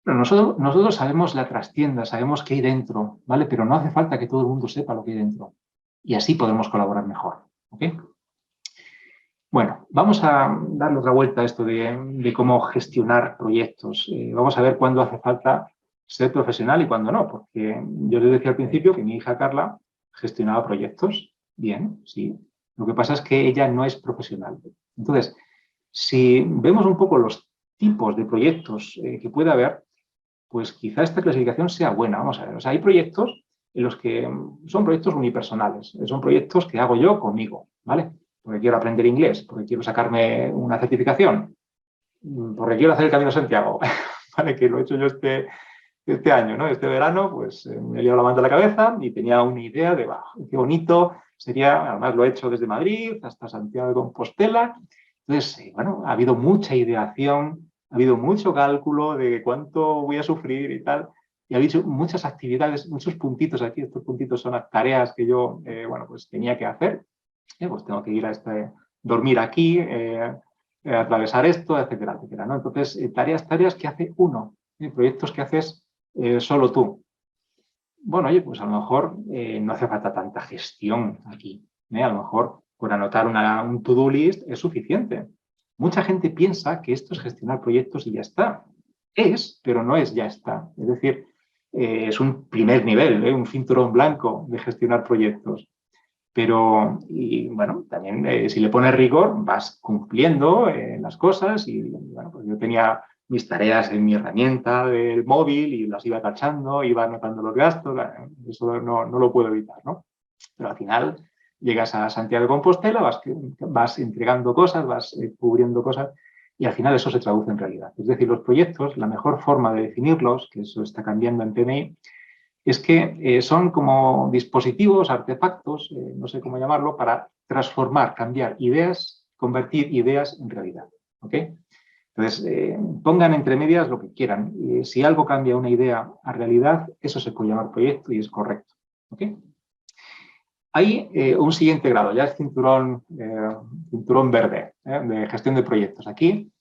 pero nosotros sabemos la trastienda, sabemos qué hay dentro, ¿vale? Pero no hace falta que todo el mundo sepa lo que hay dentro. Y así podemos colaborar mejor, ¿ok? Bueno, vamos a darle otra vuelta a esto de cómo gestionar proyectos. Vamos a ver cuándo hace falta ser profesional y cuándo no, porque yo les decía al principio que mi hija Carla gestionaba proyectos. Bien, sí. Lo que pasa es que ella no es profesional. Entonces, si vemos un poco los tipos de proyectos que puede haber, pues quizá esta clasificación sea buena. Vamos a ver, o sea, hay proyectos en los que son proyectos unipersonales, son proyectos que hago yo conmigo, ¿vale? Porque quiero aprender inglés, porque quiero sacarme una certificación, porque quiero hacer el Camino de Santiago, ¿vale? Que lo he hecho yo este año, ¿no? Este verano, pues me he liado la manta a la cabeza y tenía una idea de, qué bonito sería, además lo he hecho desde Madrid hasta Santiago de Compostela. Entonces, bueno, ha habido mucha ideación, ha habido mucho cálculo de cuánto voy a sufrir y tal. Y ha habido muchas actividades, muchos puntitos aquí. Estos puntitos son las tareas que yo, bueno, pues tenía que hacer. Pues tengo que ir a dormir aquí, atravesar esto, etcétera, etcétera, ¿no? Entonces, tareas que hace uno, proyectos que haces solo tú. Bueno, oye, pues a lo mejor no hace falta tanta gestión aquí. A lo mejor con anotar un to-do list es suficiente. Mucha gente piensa que esto es gestionar proyectos y ya está. Es, pero no es ya está. Es decir, es un primer nivel, un cinturón blanco de gestionar proyectos. Pero, y bueno, también si le pones rigor, vas cumpliendo las cosas y bueno, pues yo tenía mis tareas en mi herramienta del móvil y las iba tachando, iba anotando los gastos, eso no lo puedo evitar, ¿no? Pero al final llegas a Santiago de Compostela, vas entregando cosas, vas cubriendo cosas y al final eso se traduce en realidad. Es decir, los proyectos, la mejor forma de definirlos, que eso está cambiando en PMI, es que son como dispositivos, artefactos, no sé cómo llamarlo, para transformar, cambiar ideas, convertir ideas en realidad. ¿Ok? Entonces, pongan entre medias lo que quieran. Si algo cambia una idea a realidad, eso se puede llamar proyecto y es correcto. ¿Ok? Hay un siguiente grado, ya es cinturón verde de gestión de proyectos. Aquí,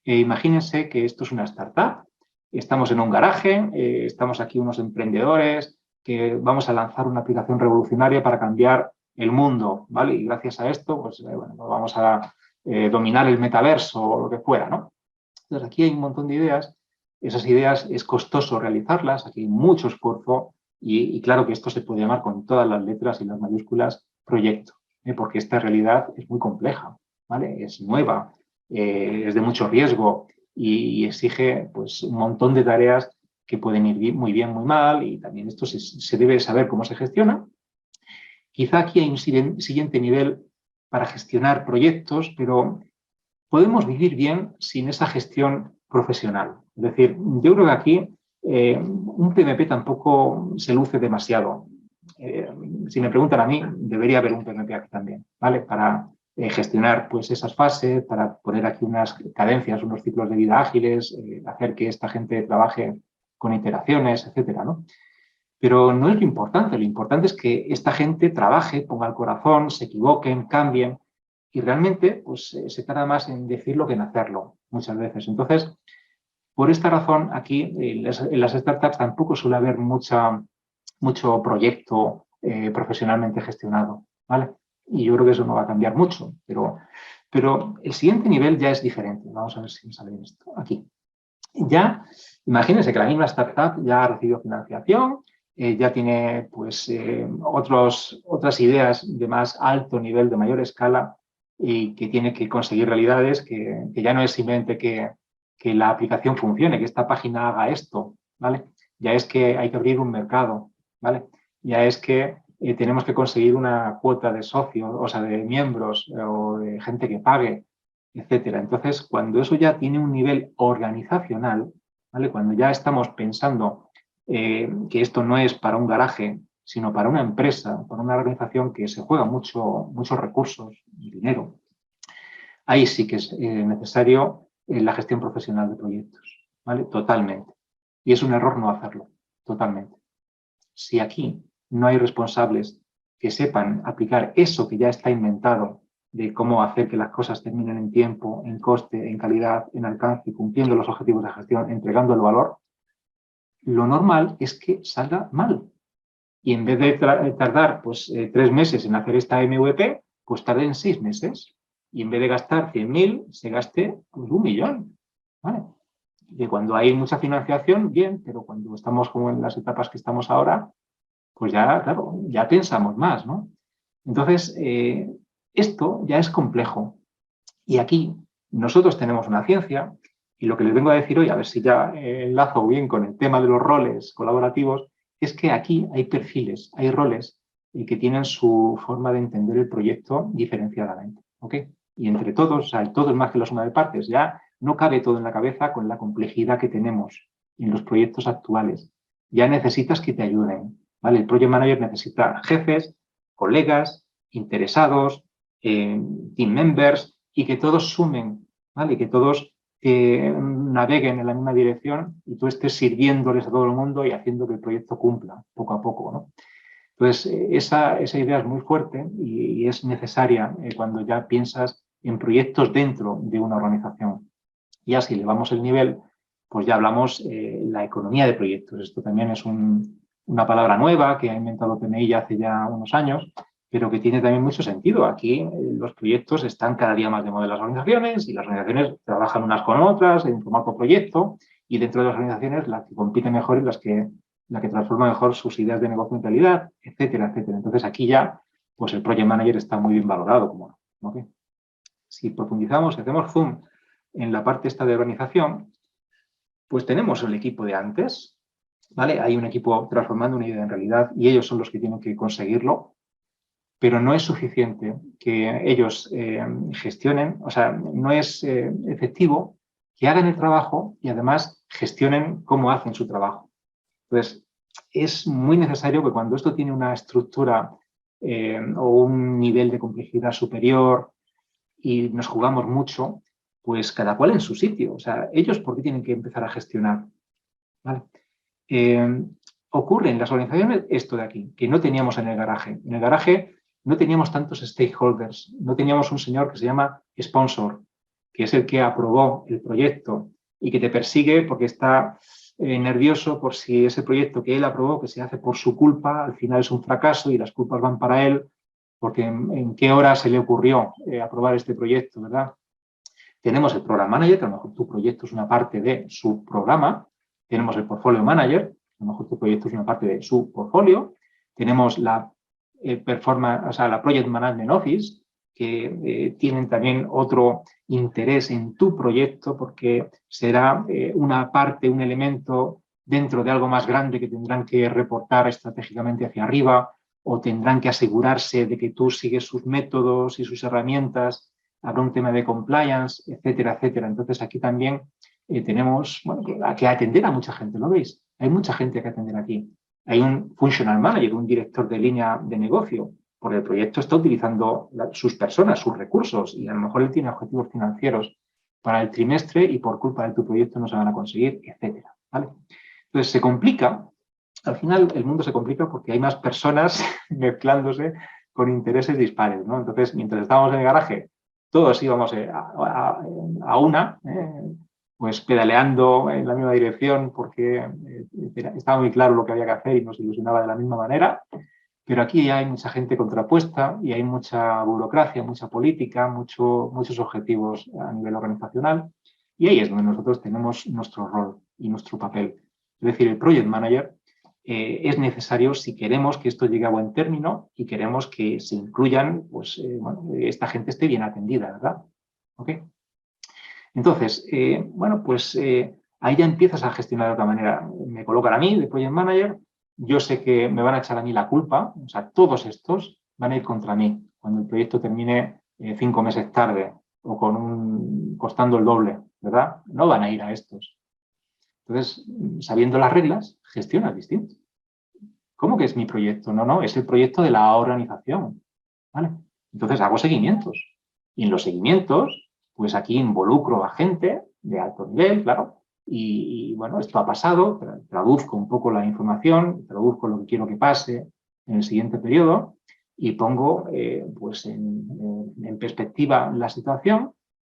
imagínense que esto es una startup, estamos en un garaje, estamos aquí unos emprendedores que vamos a lanzar una aplicación revolucionaria para cambiar el mundo, ¿vale? Y gracias a esto, pues, bueno, vamos a dominar el metaverso o lo que fuera, ¿no? Entonces, aquí hay un montón de ideas. Esas ideas es costoso realizarlas, aquí hay mucho esfuerzo y claro que esto se puede llamar con todas las letras y las mayúsculas proyecto, porque esta realidad es muy compleja, ¿vale? Es nueva, es de mucho riesgo y exige pues, un montón de tareas que pueden ir muy bien, muy mal y también esto se debe saber cómo se gestiona. Quizá aquí hay un siguiente nivel para gestionar proyectos, pero podemos vivir bien sin esa gestión profesional. Es decir, yo creo que aquí un PMP tampoco se luce demasiado. Si me preguntan a mí, debería haber un PMP aquí también, ¿vale? Para gestionar pues, esas fases, para poner aquí unas cadencias, unos ciclos de vida ágiles, hacer que esta gente trabaje con iteraciones, etcétera, ¿no? Pero no es lo importante es que esta gente trabaje, ponga el corazón, se equivoquen, cambien, y realmente pues, se tarda más en decirlo que en hacerlo muchas veces. Entonces, por esta razón, aquí en las startups tampoco suele haber mucho proyecto profesionalmente gestionado, ¿vale? Y yo creo que eso no va a cambiar mucho, pero el siguiente nivel ya es diferente. Vamos a ver si me sale esto aquí. Ya, imagínense que la misma startup ya ha recibido financiación, ya tiene pues, otras ideas de más alto nivel, de mayor escala, y que tiene que conseguir realidades que ya no es simplemente que la aplicación funcione, que esta página haga esto, ¿vale? Ya es que hay que abrir un mercado, ¿vale? Ya es que tenemos que conseguir una cuota de socios, o sea, de miembros o de gente que pague, etcétera. Entonces, cuando eso ya tiene un nivel organizacional, ¿vale? Cuando ya estamos pensando que esto no es para un garaje, sino para una empresa, para una organización que se juega muchos recursos, dinero, ahí sí que es necesario la gestión profesional de proyectos, ¿vale? Totalmente. Y es un error no hacerlo, totalmente. Si aquí no hay responsables que sepan aplicar eso que ya está inventado de cómo hacer que las cosas terminen en tiempo, en coste, en calidad, en alcance, cumpliendo los objetivos de gestión, entregando el valor, lo normal es que salga mal. Y en vez de tardar pues, 3 meses en hacer esta MVP, pues tarde en 6 meses. Y en vez de gastar 100.000, se gaste pues, 1.000.000. ¿Vale? Y cuando hay mucha financiación, bien, pero cuando estamos como en las etapas que estamos ahora, pues ya, claro, ya pensamos más, ¿no? Entonces, esto ya es complejo. Y aquí nosotros tenemos una ciencia y lo que les vengo a decir hoy, a ver si ya enlazo bien con el tema de los roles colaborativos, es que aquí hay perfiles, hay roles que tienen su forma de entender el proyecto diferenciadamente. ¿Ok? Y entre todos, o sea, el todo es más que la suma de partes, ya no cabe todo en la cabeza con la complejidad que tenemos en los proyectos actuales. Ya necesitas que te ayuden. ¿Vale? El project manager necesita jefes, colegas, interesados, team members, y que todos sumen, ¿vale? Que todos naveguen en la misma dirección y tú estés sirviéndoles a todo el mundo y haciendo que el proyecto cumpla poco a poco, ¿no? Entonces, esa idea es muy fuerte y es necesaria cuando ya piensas en proyectos dentro de una organización. Ya si elevamos el nivel, pues ya hablamos la economía de proyectos. Esto también es una palabra nueva que ha inventado PMI ya hace ya unos años, pero que tiene también mucho sentido. Aquí los proyectos están cada día más de moda en las organizaciones y las organizaciones trabajan unas con otras en formato proyecto y dentro de las organizaciones las que compiten mejor y la que transforma mejor sus ideas de negocio en realidad, etcétera, etcétera. Entonces aquí ya pues el Project Manager está muy bien valorado. ¿Okay? Si profundizamos, si hacemos zoom en la parte esta de organización, pues tenemos el equipo de antes, ¿vale? Hay un equipo transformando una idea en realidad y ellos son los que tienen que conseguirlo, pero no es suficiente que ellos gestionen, o sea, no es efectivo que hagan el trabajo y además gestionen cómo hacen su trabajo. Entonces, es muy necesario que cuando esto tiene una estructura o un nivel de complejidad superior y nos jugamos mucho, pues cada cual en su sitio. O sea, ellos ¿por qué tienen que empezar a gestionar? ¿Vale? Ocurre en las organizaciones esto de aquí, que no teníamos en el garaje. En el garaje no teníamos tantos stakeholders, no teníamos un señor que se llama sponsor, que es el que aprobó el proyecto y que te persigue porque está nervioso por si ese proyecto que él aprobó, que se hace por su culpa, al final es un fracaso y las culpas van para él, porque en qué hora se le ocurrió aprobar este proyecto, ¿verdad? Tenemos el Program Manager, que a lo mejor tu proyecto es una parte de su programa. Tenemos el Portfolio Manager, a lo mejor tu proyecto es una parte de su portfolio. Tenemos la Performance, o sea, la Project Management Office, que tienen también otro interés en tu proyecto porque será una parte, un elemento dentro de algo más grande que tendrán que reportar estratégicamente hacia arriba o tendrán que asegurarse de que tú sigues sus métodos y sus herramientas. Habrá un tema de compliance, etcétera, etcétera. Entonces aquí también tenemos que atender a mucha gente, ¿lo veis? Hay mucha gente que atender aquí. Hay un functional manager, un director de línea de negocio, porque el proyecto está utilizando sus personas, sus recursos, y a lo mejor él tiene objetivos financieros para el trimestre y por culpa de tu proyecto no se van a conseguir, etcétera. ¿Vale? Entonces se complica, al final el mundo se complica porque hay más personas mezclándose con intereses dispares, ¿no? Entonces, mientras estábamos en el garaje, todos íbamos a una, pues pedaleando en la misma dirección porque estaba muy claro lo que había que hacer y nos ilusionaba de la misma manera, pero aquí hay mucha gente contrapuesta y hay mucha burocracia, mucha política, muchos objetivos a nivel organizacional y ahí es donde nosotros tenemos nuestro rol y nuestro papel. Es decir, el Project Manager es necesario si queremos que esto llegue a buen término y queremos que se incluyan, pues, esta gente esté bien atendida, ¿verdad? ¿Okay? Entonces, ahí ya empiezas a gestionar de otra manera. Me colocan a mí de Project Manager, yo sé que me van a echar a mí la culpa, o sea, todos estos van a ir contra mí cuando el proyecto termine 5 meses tarde o costando el doble, ¿verdad? No van a ir a estos. Entonces, sabiendo las reglas, gestionas distinto. ¿Cómo que es mi proyecto? No, es el proyecto de la organización. ¿Vale? Entonces hago seguimientos. Y en los seguimientos, pues aquí involucro a gente de alto nivel, claro, y bueno, esto ha pasado, traduzco un poco la información, traduzco lo que quiero que pase en el siguiente periodo y pongo pues en perspectiva la situación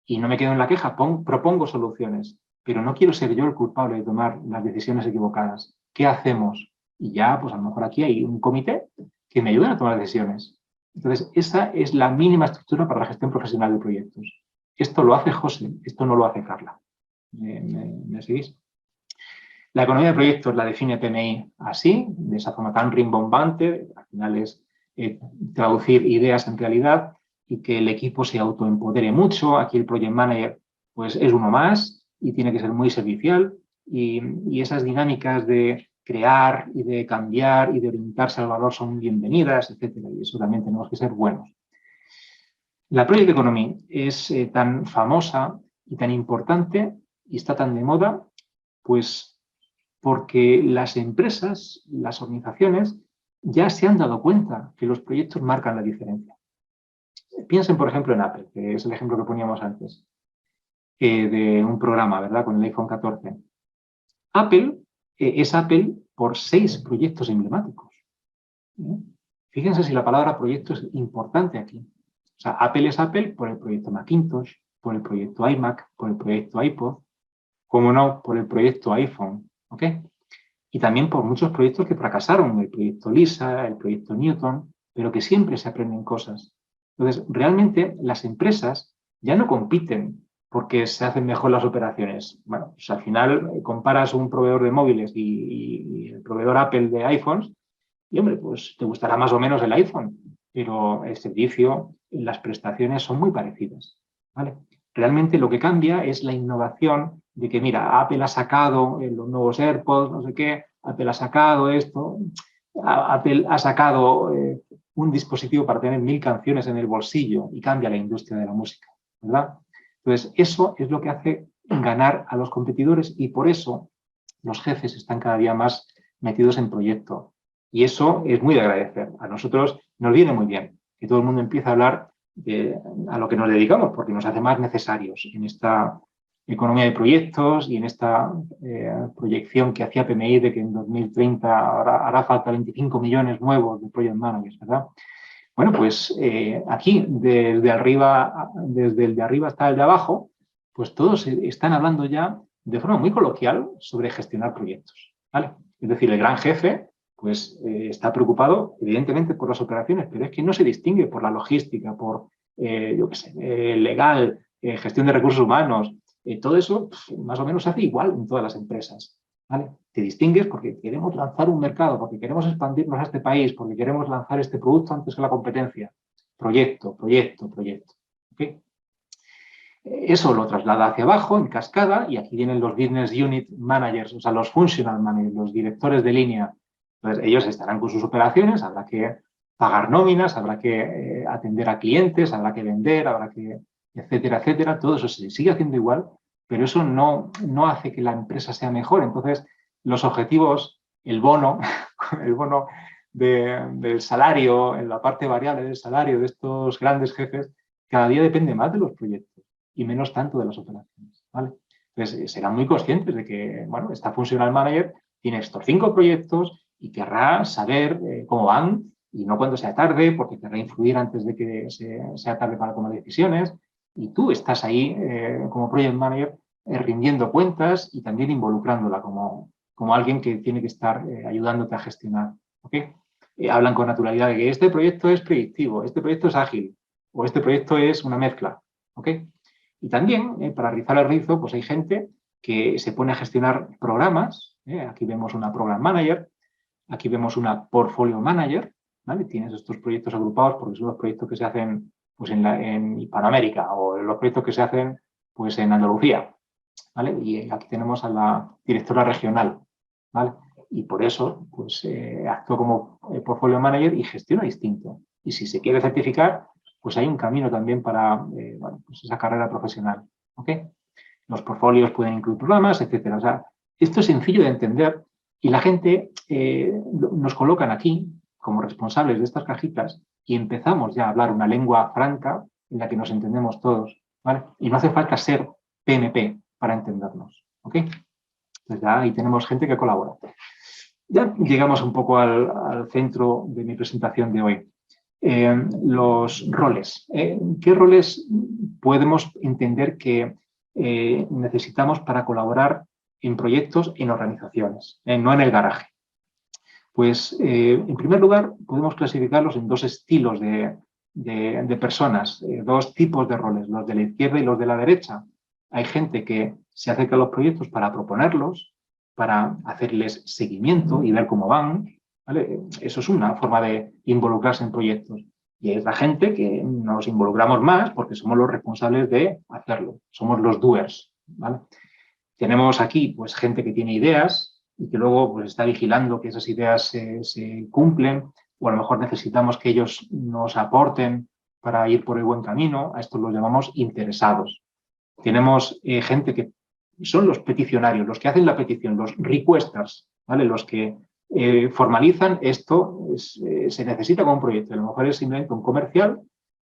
y no me quedo en la queja, propongo soluciones, pero no quiero ser yo el culpable de tomar las decisiones equivocadas. ¿Qué hacemos? Y ya, pues a lo mejor aquí hay un comité que me ayuda a tomar decisiones. Entonces, esa es la mínima estructura para la gestión profesional de proyectos. Esto lo hace José, esto no lo hace Carla. ¿Me seguís? La economía de proyectos la define PMI así, de esa forma tan rimbombante, al final es traducir ideas en realidad y que el equipo se autoempodere mucho. Aquí el Project Manager pues, es uno más y tiene que ser muy servicial y esas dinámicas de crear y de cambiar y de orientarse al valor son bienvenidas, etcétera. Y eso también tenemos que ser buenos. La Project Economy es tan famosa y tan importante y está tan de moda, pues porque las empresas, las organizaciones, ya se han dado cuenta que los proyectos marcan la diferencia. Piensen, por ejemplo, en Apple, que es el ejemplo que poníamos antes. de un programa, ¿verdad? Con el iPhone 14. Apple es Apple por 6 proyectos emblemáticos. Fíjense si la palabra proyecto es importante aquí. O sea, Apple es Apple por el proyecto Macintosh, por el proyecto iMac, por el proyecto iPod, como no, por el proyecto iPhone, ¿ok? Y también por muchos proyectos que fracasaron, el proyecto Lisa, el proyecto Newton, pero que siempre se aprenden cosas. Entonces, realmente las empresas ya no compiten porque se hacen mejor las operaciones. Bueno, pues al final comparas un proveedor de móviles y el proveedor Apple de iPhones y, hombre, pues te gustará más o menos el iPhone, pero el servicio, las prestaciones son muy parecidas, ¿vale? Realmente lo que cambia es la innovación de que, mira, Apple ha sacado los nuevos AirPods, no sé qué, Apple ha sacado esto, Apple ha sacado un dispositivo para tener 1000 canciones en el bolsillo y cambia la industria de la música, ¿verdad? Entonces, eso es lo que hace ganar a los competidores y por eso los jefes están cada día más metidos en proyectos. Y eso es muy de agradecer. A nosotros nos viene muy bien que todo el mundo empiece a hablar a lo que nos dedicamos, porque nos hace más necesarios en esta economía de proyectos y en esta proyección que hacía PMI de que en 2030 hará falta 25 millones nuevos de project managers, ¿verdad? Bueno, pues aquí, desde el de arriba hasta el de abajo, pues todos están hablando ya de forma muy coloquial sobre gestionar proyectos, ¿vale? Es decir, el gran jefe pues está preocupado, evidentemente, por las operaciones, pero es que no se distingue por la logística, por, yo qué sé, legal, gestión de recursos humanos. Todo eso pues, más o menos se hace igual en todas las empresas, ¿vale? Te distingues porque queremos lanzar un mercado, porque queremos expandirnos a este país, porque queremos lanzar este producto antes que la competencia. Proyecto, proyecto, proyecto. ¿Okay? Eso lo traslada hacia abajo en cascada y aquí vienen los Business Unit Managers, o sea, los Functional Managers, los directores de línea. Entonces, ellos estarán con sus operaciones, habrá que pagar nóminas, habrá que atender a clientes, habrá que vender, habrá que, etcétera, etcétera. Todo eso se sigue haciendo igual, pero eso no hace que la empresa sea mejor. Entonces, los objetivos, el bono, el bono del salario, en la parte variable del salario de estos grandes jefes, cada día depende más de los proyectos y menos tanto de las operaciones, ¿vale? Entonces, serán muy conscientes de que, bueno, esta Functional Manager tiene estos 5 proyectos y querrá saber cómo van y no cuando sea tarde, porque querrá influir antes de que sea tarde para tomar decisiones. Y tú estás ahí como Project Manager rindiendo cuentas y también involucrándola como alguien que tiene que estar ayudándote a gestionar, ¿ok? Hablan con naturalidad de que este proyecto es predictivo, este proyecto es ágil o este proyecto es una mezcla, ¿ok? Y también, para rizar el rizo, pues hay gente que se pone a gestionar programas. Aquí vemos una Program Manager, aquí vemos una Portfolio Manager, ¿vale? Tienes estos proyectos agrupados porque son los proyectos que se hacen pues, en Hispanoamérica o los proyectos que se hacen pues, en Andalucía, ¿vale? Y aquí tenemos a la directora regional, ¿vale? Y por eso pues, actúa como Portfolio Manager y gestiona distinto. Y si se quiere certificar, pues hay un camino también para bueno, pues esa carrera profesional. ¿Ok? Los portfolios pueden incluir programas, etcétera. O sea, esto es sencillo de entender y la gente nos colocan aquí como responsables de estas cajitas y empezamos ya a hablar una lengua franca en la que nos entendemos todos, ¿vale? Y no hace falta ser PMP para entendernos, ¿ok? Pues ya ahí tenemos gente que colabora. Ya llegamos un poco al centro de mi presentación de hoy. Los roles. ¿Qué roles podemos entender que necesitamos para colaborar en proyectos, en organizaciones, no en el garaje? Pues, en primer lugar, podemos clasificarlos en 2 estilos de personas, 2 tipos de roles, los de la izquierda y los de la derecha. Hay gente que se acerca a los proyectos para proponerlos, para hacerles seguimiento y ver cómo van, ¿vale? Eso es una forma de involucrarse en proyectos. Y hay otra gente que nos involucramos más porque somos los responsables de hacerlo, somos los doers, ¿vale? Tenemos aquí pues, gente que tiene ideas y que luego pues, está vigilando que esas ideas se cumplen o a lo mejor necesitamos que ellos nos aporten para ir por el buen camino. A estos los llamamos interesados. Tenemos gente que son los peticionarios, los que hacen la petición, los requesters, ¿vale? Los que formalizan esto, se necesita como un proyecto. A lo mejor es simplemente un comercial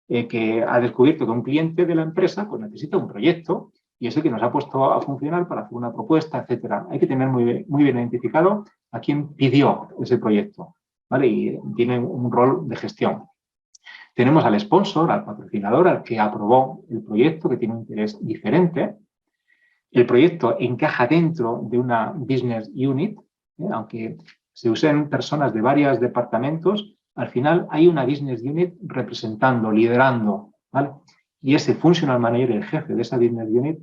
que ha descubierto que un cliente de la empresa pues, necesita un proyecto y es el que nos ha puesto a funcionar para hacer una propuesta, etcétera. Hay que tener muy bien identificado a quién pidió ese proyecto, ¿vale? Y tiene un rol de gestión. Tenemos al sponsor, al patrocinador, al que aprobó el proyecto, que tiene un interés diferente. El proyecto encaja dentro de una business unit, aunque se usen personas de varios departamentos, al final hay una business unit representando, liderando, ¿vale? Y ese functional manager, el jefe de esa business unit,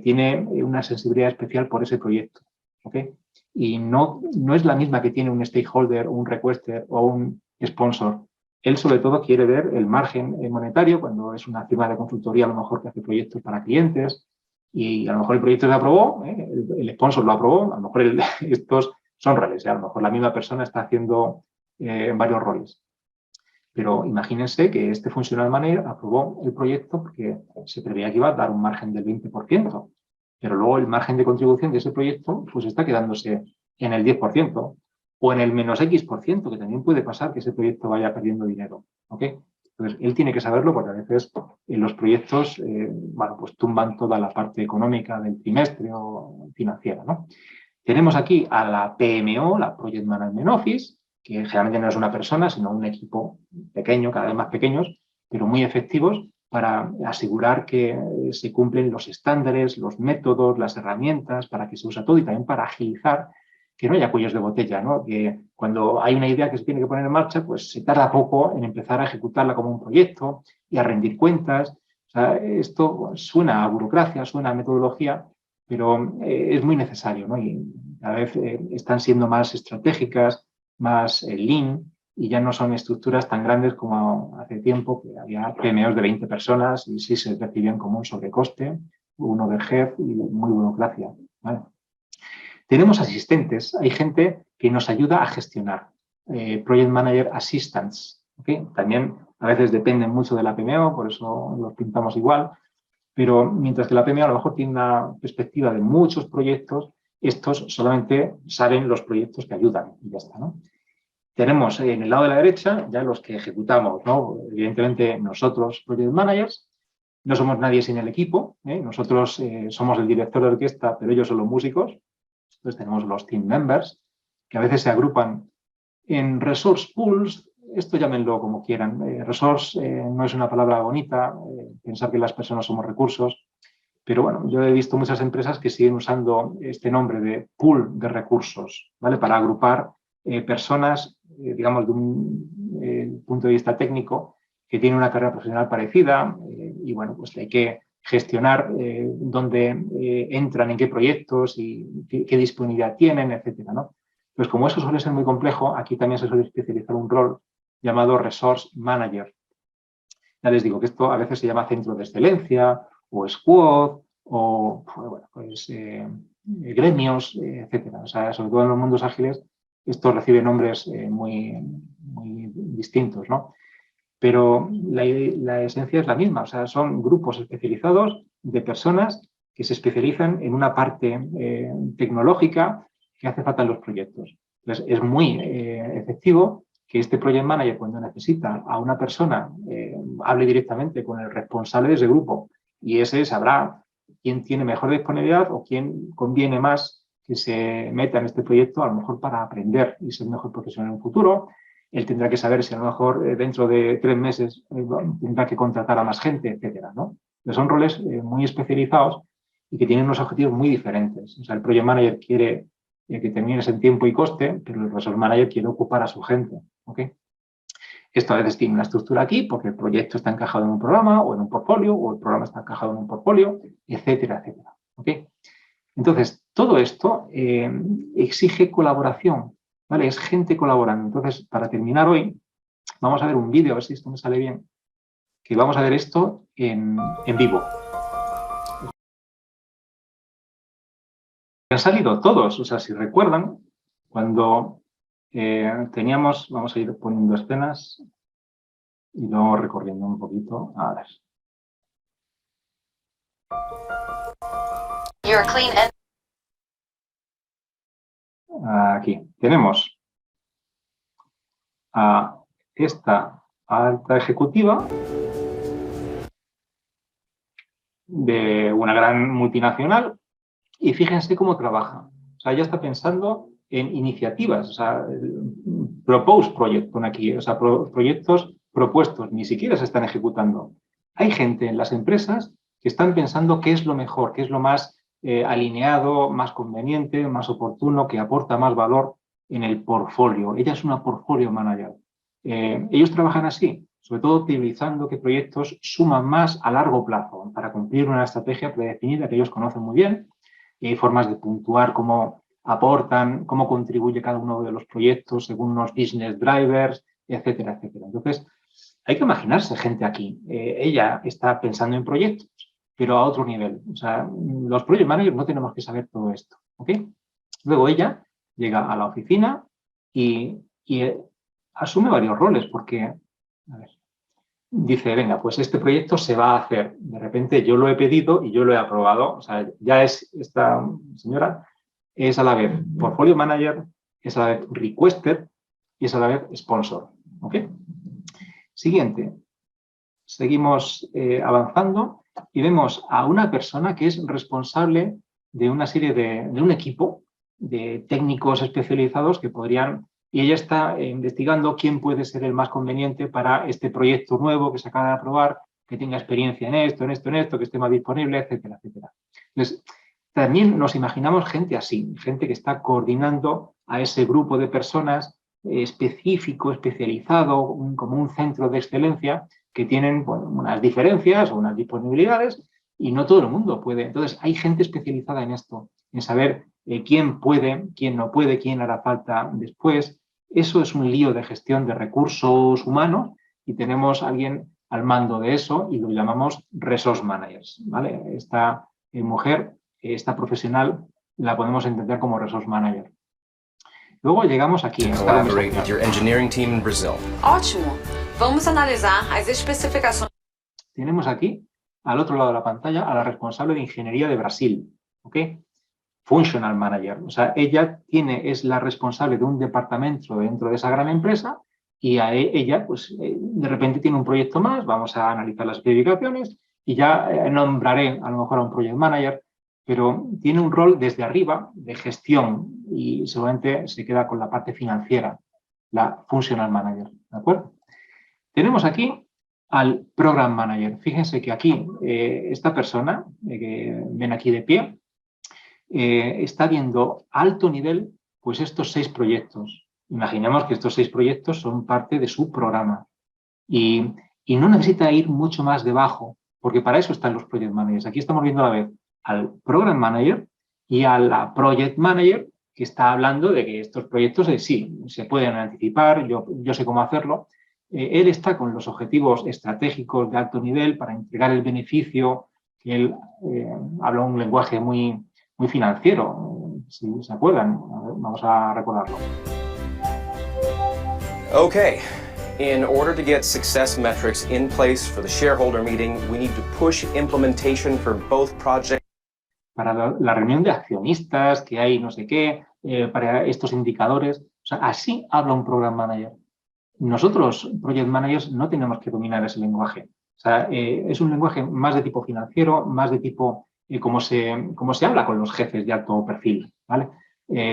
tiene una sensibilidad especial por ese proyecto, ¿ok? Y no es la misma que tiene un stakeholder, un requester o un sponsor. Él sobre todo quiere ver el margen monetario cuando es una firma de consultoría a lo mejor que hace proyectos para clientes, y a lo mejor el proyecto se aprobó, el sponsor lo aprobó, a lo mejor estos son roles, a lo mejor la misma persona está haciendo varios roles. Pero imagínense que este funcional manager aprobó el proyecto porque se preveía que iba a dar un margen del 20%, pero luego el margen de contribución de ese proyecto pues está quedándose en el 10% o en el menos X%, que también puede pasar que ese proyecto vaya perdiendo dinero. ¿Okay? Entonces, él tiene que saberlo porque a veces en los proyectos bueno, pues tumban toda la parte económica del trimestre o financiera, ¿no? Tenemos aquí a la PMO, la Project Management Office, que generalmente no es una persona, sino un equipo pequeño, cada vez más pequeños, pero muy efectivos para asegurar que se cumplen los estándares, los métodos, las herramientas, para que se usa todo y también para agilizar que no haya cuellos de botella, ¿no? Que cuando hay una idea que se tiene que poner en marcha, pues se tarda poco en empezar a ejecutarla como un proyecto y a rendir cuentas. O sea, esto suena a burocracia, suena a metodología, pero es muy necesario, ¿no? Y cada vez están siendo más estratégicas, más lean, y ya no son estructuras tan grandes como hace tiempo, que había PMOs de 20 personas y sí se percibían como un sobrecoste, un overhead y muy burocracia, ¿vale? Tenemos asistentes, hay gente que nos ayuda a gestionar, Project Manager Assistants, ¿okay? También a veces dependen mucho de la PMO, por eso los pintamos igual, pero mientras que la PMO a lo mejor tiene una perspectiva de muchos proyectos, estos solamente saben los proyectos que ayudan y ya está, ¿no? Tenemos en el lado de la derecha ya los que ejecutamos, ¿no? Evidentemente nosotros, Project Managers, no somos nadie sin el equipo, ¿eh? Nosotros somos el director de orquesta, pero ellos son los músicos. Entonces tenemos los team members, que a veces se agrupan en resource pools. Esto llámenlo como quieran. Resource no es una palabra bonita, pensar que las personas somos recursos, pero bueno, yo he visto muchas empresas que siguen usando este nombre de pool de recursos, ¿vale? Para agrupar personas, digamos, de un punto de vista técnico, que tienen una carrera profesional parecida y bueno, pues hay que gestionar dónde entran, en qué proyectos y qué disponibilidad tienen, etcétera, ¿no? Pues como eso suele ser muy complejo, aquí también se suele especializar un rol llamado Resource Manager. Ya les digo que esto a veces se llama centro de excelencia o squad o bueno, pues, gremios, etcétera. O sea, sobre todo en los mundos ágiles, esto recibe nombres muy distintos, ¿no? Pero la esencia es la misma. O sea, son grupos especializados de personas que se especializan en una parte tecnológica que hace falta en los proyectos. Entonces, es muy efectivo que este project manager, cuando necesita a una persona, hable directamente con el responsable de ese grupo y ese sabrá quién tiene mejor disponibilidad o quién conviene más que se meta en este proyecto, a lo mejor para aprender y ser mejor profesional en un futuro. Él tendrá que saber si a lo mejor dentro de 3 meses tendrá que contratar a más gente, etcétera, ¿no? Pero son roles muy especializados y que tienen unos objetivos muy diferentes. O sea, el project manager quiere que termines en tiempo y coste, pero el resource manager quiere ocupar a su gente, ¿okay? Esto a veces tiene una estructura aquí porque el proyecto está encajado en un programa o en un portfolio, o el programa está encajado en un portfolio, etcétera, etcétera, ¿okay? Entonces, todo esto exige colaboración, ¿vale? Es gente colaborando. Entonces, para terminar hoy, vamos a ver un vídeo, a ver si esto me sale bien, que vamos a ver esto en vivo. Han salido todos, o sea, si recuerdan, cuando teníamos, vamos a ir poniendo escenas y luego recorriendo un poquito. A ver. Aquí tenemos a esta alta ejecutiva de una gran multinacional y fíjense cómo trabaja. O sea, ya está pensando en iniciativas, o sea, proposed project, pone aquí, o sea, proyectos propuestos, ni siquiera se están ejecutando. Hay gente en las empresas que están pensando qué es lo mejor, qué es lo más alineado, más conveniente, más oportuno, que aporta más valor en el portfolio. Ella es una portfolio manager. Ellos trabajan así, sobre todo utilizando qué proyectos suman más a largo plazo para cumplir una estrategia predefinida que ellos conocen muy bien. Y hay formas de puntuar cómo aportan, cómo contribuye cada uno de los proyectos según unos business drivers, etcétera, etcétera. Entonces, hay que imaginarse gente aquí. Ella está pensando en proyectos, pero a otro nivel. O sea, los project managers no tenemos que saber todo esto. ¿Ok? Luego ella llega a la oficina y asume varios roles, porque, a ver, dice, venga, pues este proyecto se va a hacer. De repente yo lo he pedido y yo lo he aprobado. O sea, ya es esta señora, es a la vez portfolio manager, es a la vez requester y es a la vez sponsor. ¿Ok? Siguiente. Seguimos avanzando y vemos a una persona que es responsable de una serie de un equipo de técnicos especializados que podrían, y ella está investigando quién puede ser el más conveniente para este proyecto nuevo que se acaba de aprobar, que tenga experiencia en esto, en esto, en esto, que esté más disponible, etcétera, etcétera. Entonces, también nos imaginamos gente así, gente que está coordinando a ese grupo de personas específico, especializado, como un centro de excelencia, que tienen bueno, unas diferencias o unas disponibilidades y no todo el mundo puede. Entonces, hay gente especializada en esto, en saber quién puede, quién no puede, quién hará falta después. Eso es un lío de gestión de recursos humanos y tenemos a alguien al mando de eso y lo llamamos resource managers. ¿Vale? Esta mujer, esta profesional, la podemos entender como resource manager. Luego llegamos aquí. Collaborate with your engineering team in Brazil. Ótimo. Vamos analisar as especificações. Tenemos aquí, al otro lado de la pantalla, a la responsable de ingeniería de Brasil. ¿Ok? Functional manager. O sea, ella es la responsable de un departamento dentro de esa gran empresa y ella, pues, de repente tiene un proyecto más, vamos a analizar las especificaciones y ya nombraré a lo mejor a un project manager, pero tiene un rol desde arriba de gestión y seguramente se queda con la parte financiera, la functional manager. ¿De acuerdo? Tenemos aquí al program manager. Fíjense que aquí esta persona que ven aquí de pie está viendo a alto nivel pues estos 6 proyectos. Imaginemos que estos 6 proyectos son parte de su programa y no necesita ir mucho más debajo, porque para eso están los project managers. Aquí estamos viendo a la vez al program manager y a la project manager que está hablando de que estos proyectos sí, se pueden anticipar, yo sé cómo hacerlo. Él está con los objetivos estratégicos de alto nivel para entregar el beneficio, que él habla un lenguaje muy financiero, si se acuerdan. Vamos a recordarlo. Okay. In order to get success metrics in place for the shareholder meeting, we need to push implementation for both projects. Para la reunión de accionistas, que hay no sé qué, para estos indicadores. O sea, así habla un program manager. Nosotros, project managers, no tenemos que dominar ese lenguaje. O sea, es un lenguaje más de tipo financiero, más de tipo cómo se habla con los jefes de alto perfil, ¿vale?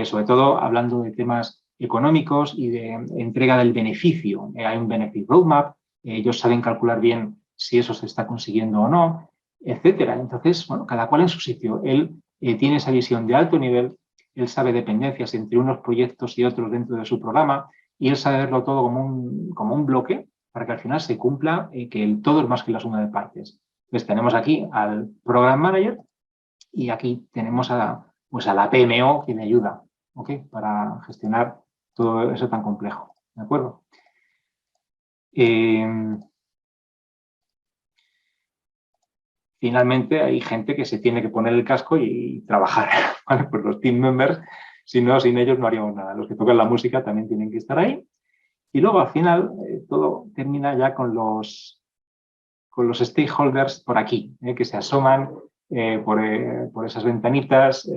Sobre todo hablando de temas económicos y de entrega del beneficio. Hay un benefit roadmap, ellos saben calcular bien si eso se está consiguiendo o no, etcétera. Entonces, bueno, cada cual en su sitio. Él tiene esa visión de alto nivel, él sabe dependencias entre unos proyectos y otros dentro de su programa y él sabe verlo todo como un bloque para que al final se cumpla que el todo es más que la suma de partes. Entonces tenemos aquí al Program Manager y aquí tenemos pues a la PMO que me ayuda, ¿okay? Para gestionar todo eso tan complejo. ¿De acuerdo? Finalmente hay gente que se tiene que poner el casco y trabajar. ¿Vale? Pues los team members, si no, sin ellos no haríamos nada. Los que tocan la música también tienen que estar ahí. Y luego al final todo termina ya con los stakeholders por aquí, que se asoman por esas ventanitas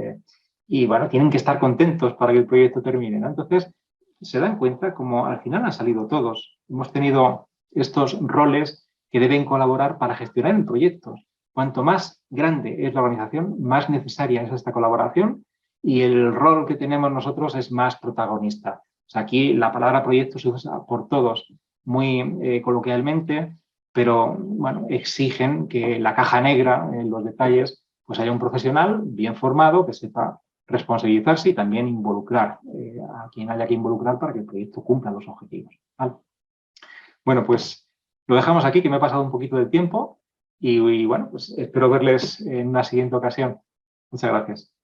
y bueno, tienen que estar contentos para que el proyecto termine, ¿no? Entonces se dan cuenta como al final han salido todos. Hemos tenido estos roles que deben colaborar para gestionar el proyecto. cuanto más grande es la organización, más necesaria es esta colaboración y el rol que tenemos nosotros es más protagonista. O sea, aquí la palabra proyecto se usa por todos muy coloquialmente, pero bueno, exigen que la caja negra, en los detalles, pues haya un profesional bien formado que sepa responsabilizarse y también involucrar a quien haya que involucrar para que el proyecto cumpla los objetivos. ¿Vale? Bueno, pues lo dejamos aquí, que me he pasado un poquito del tiempo y bueno, pues espero verles en una siguiente ocasión. Muchas gracias.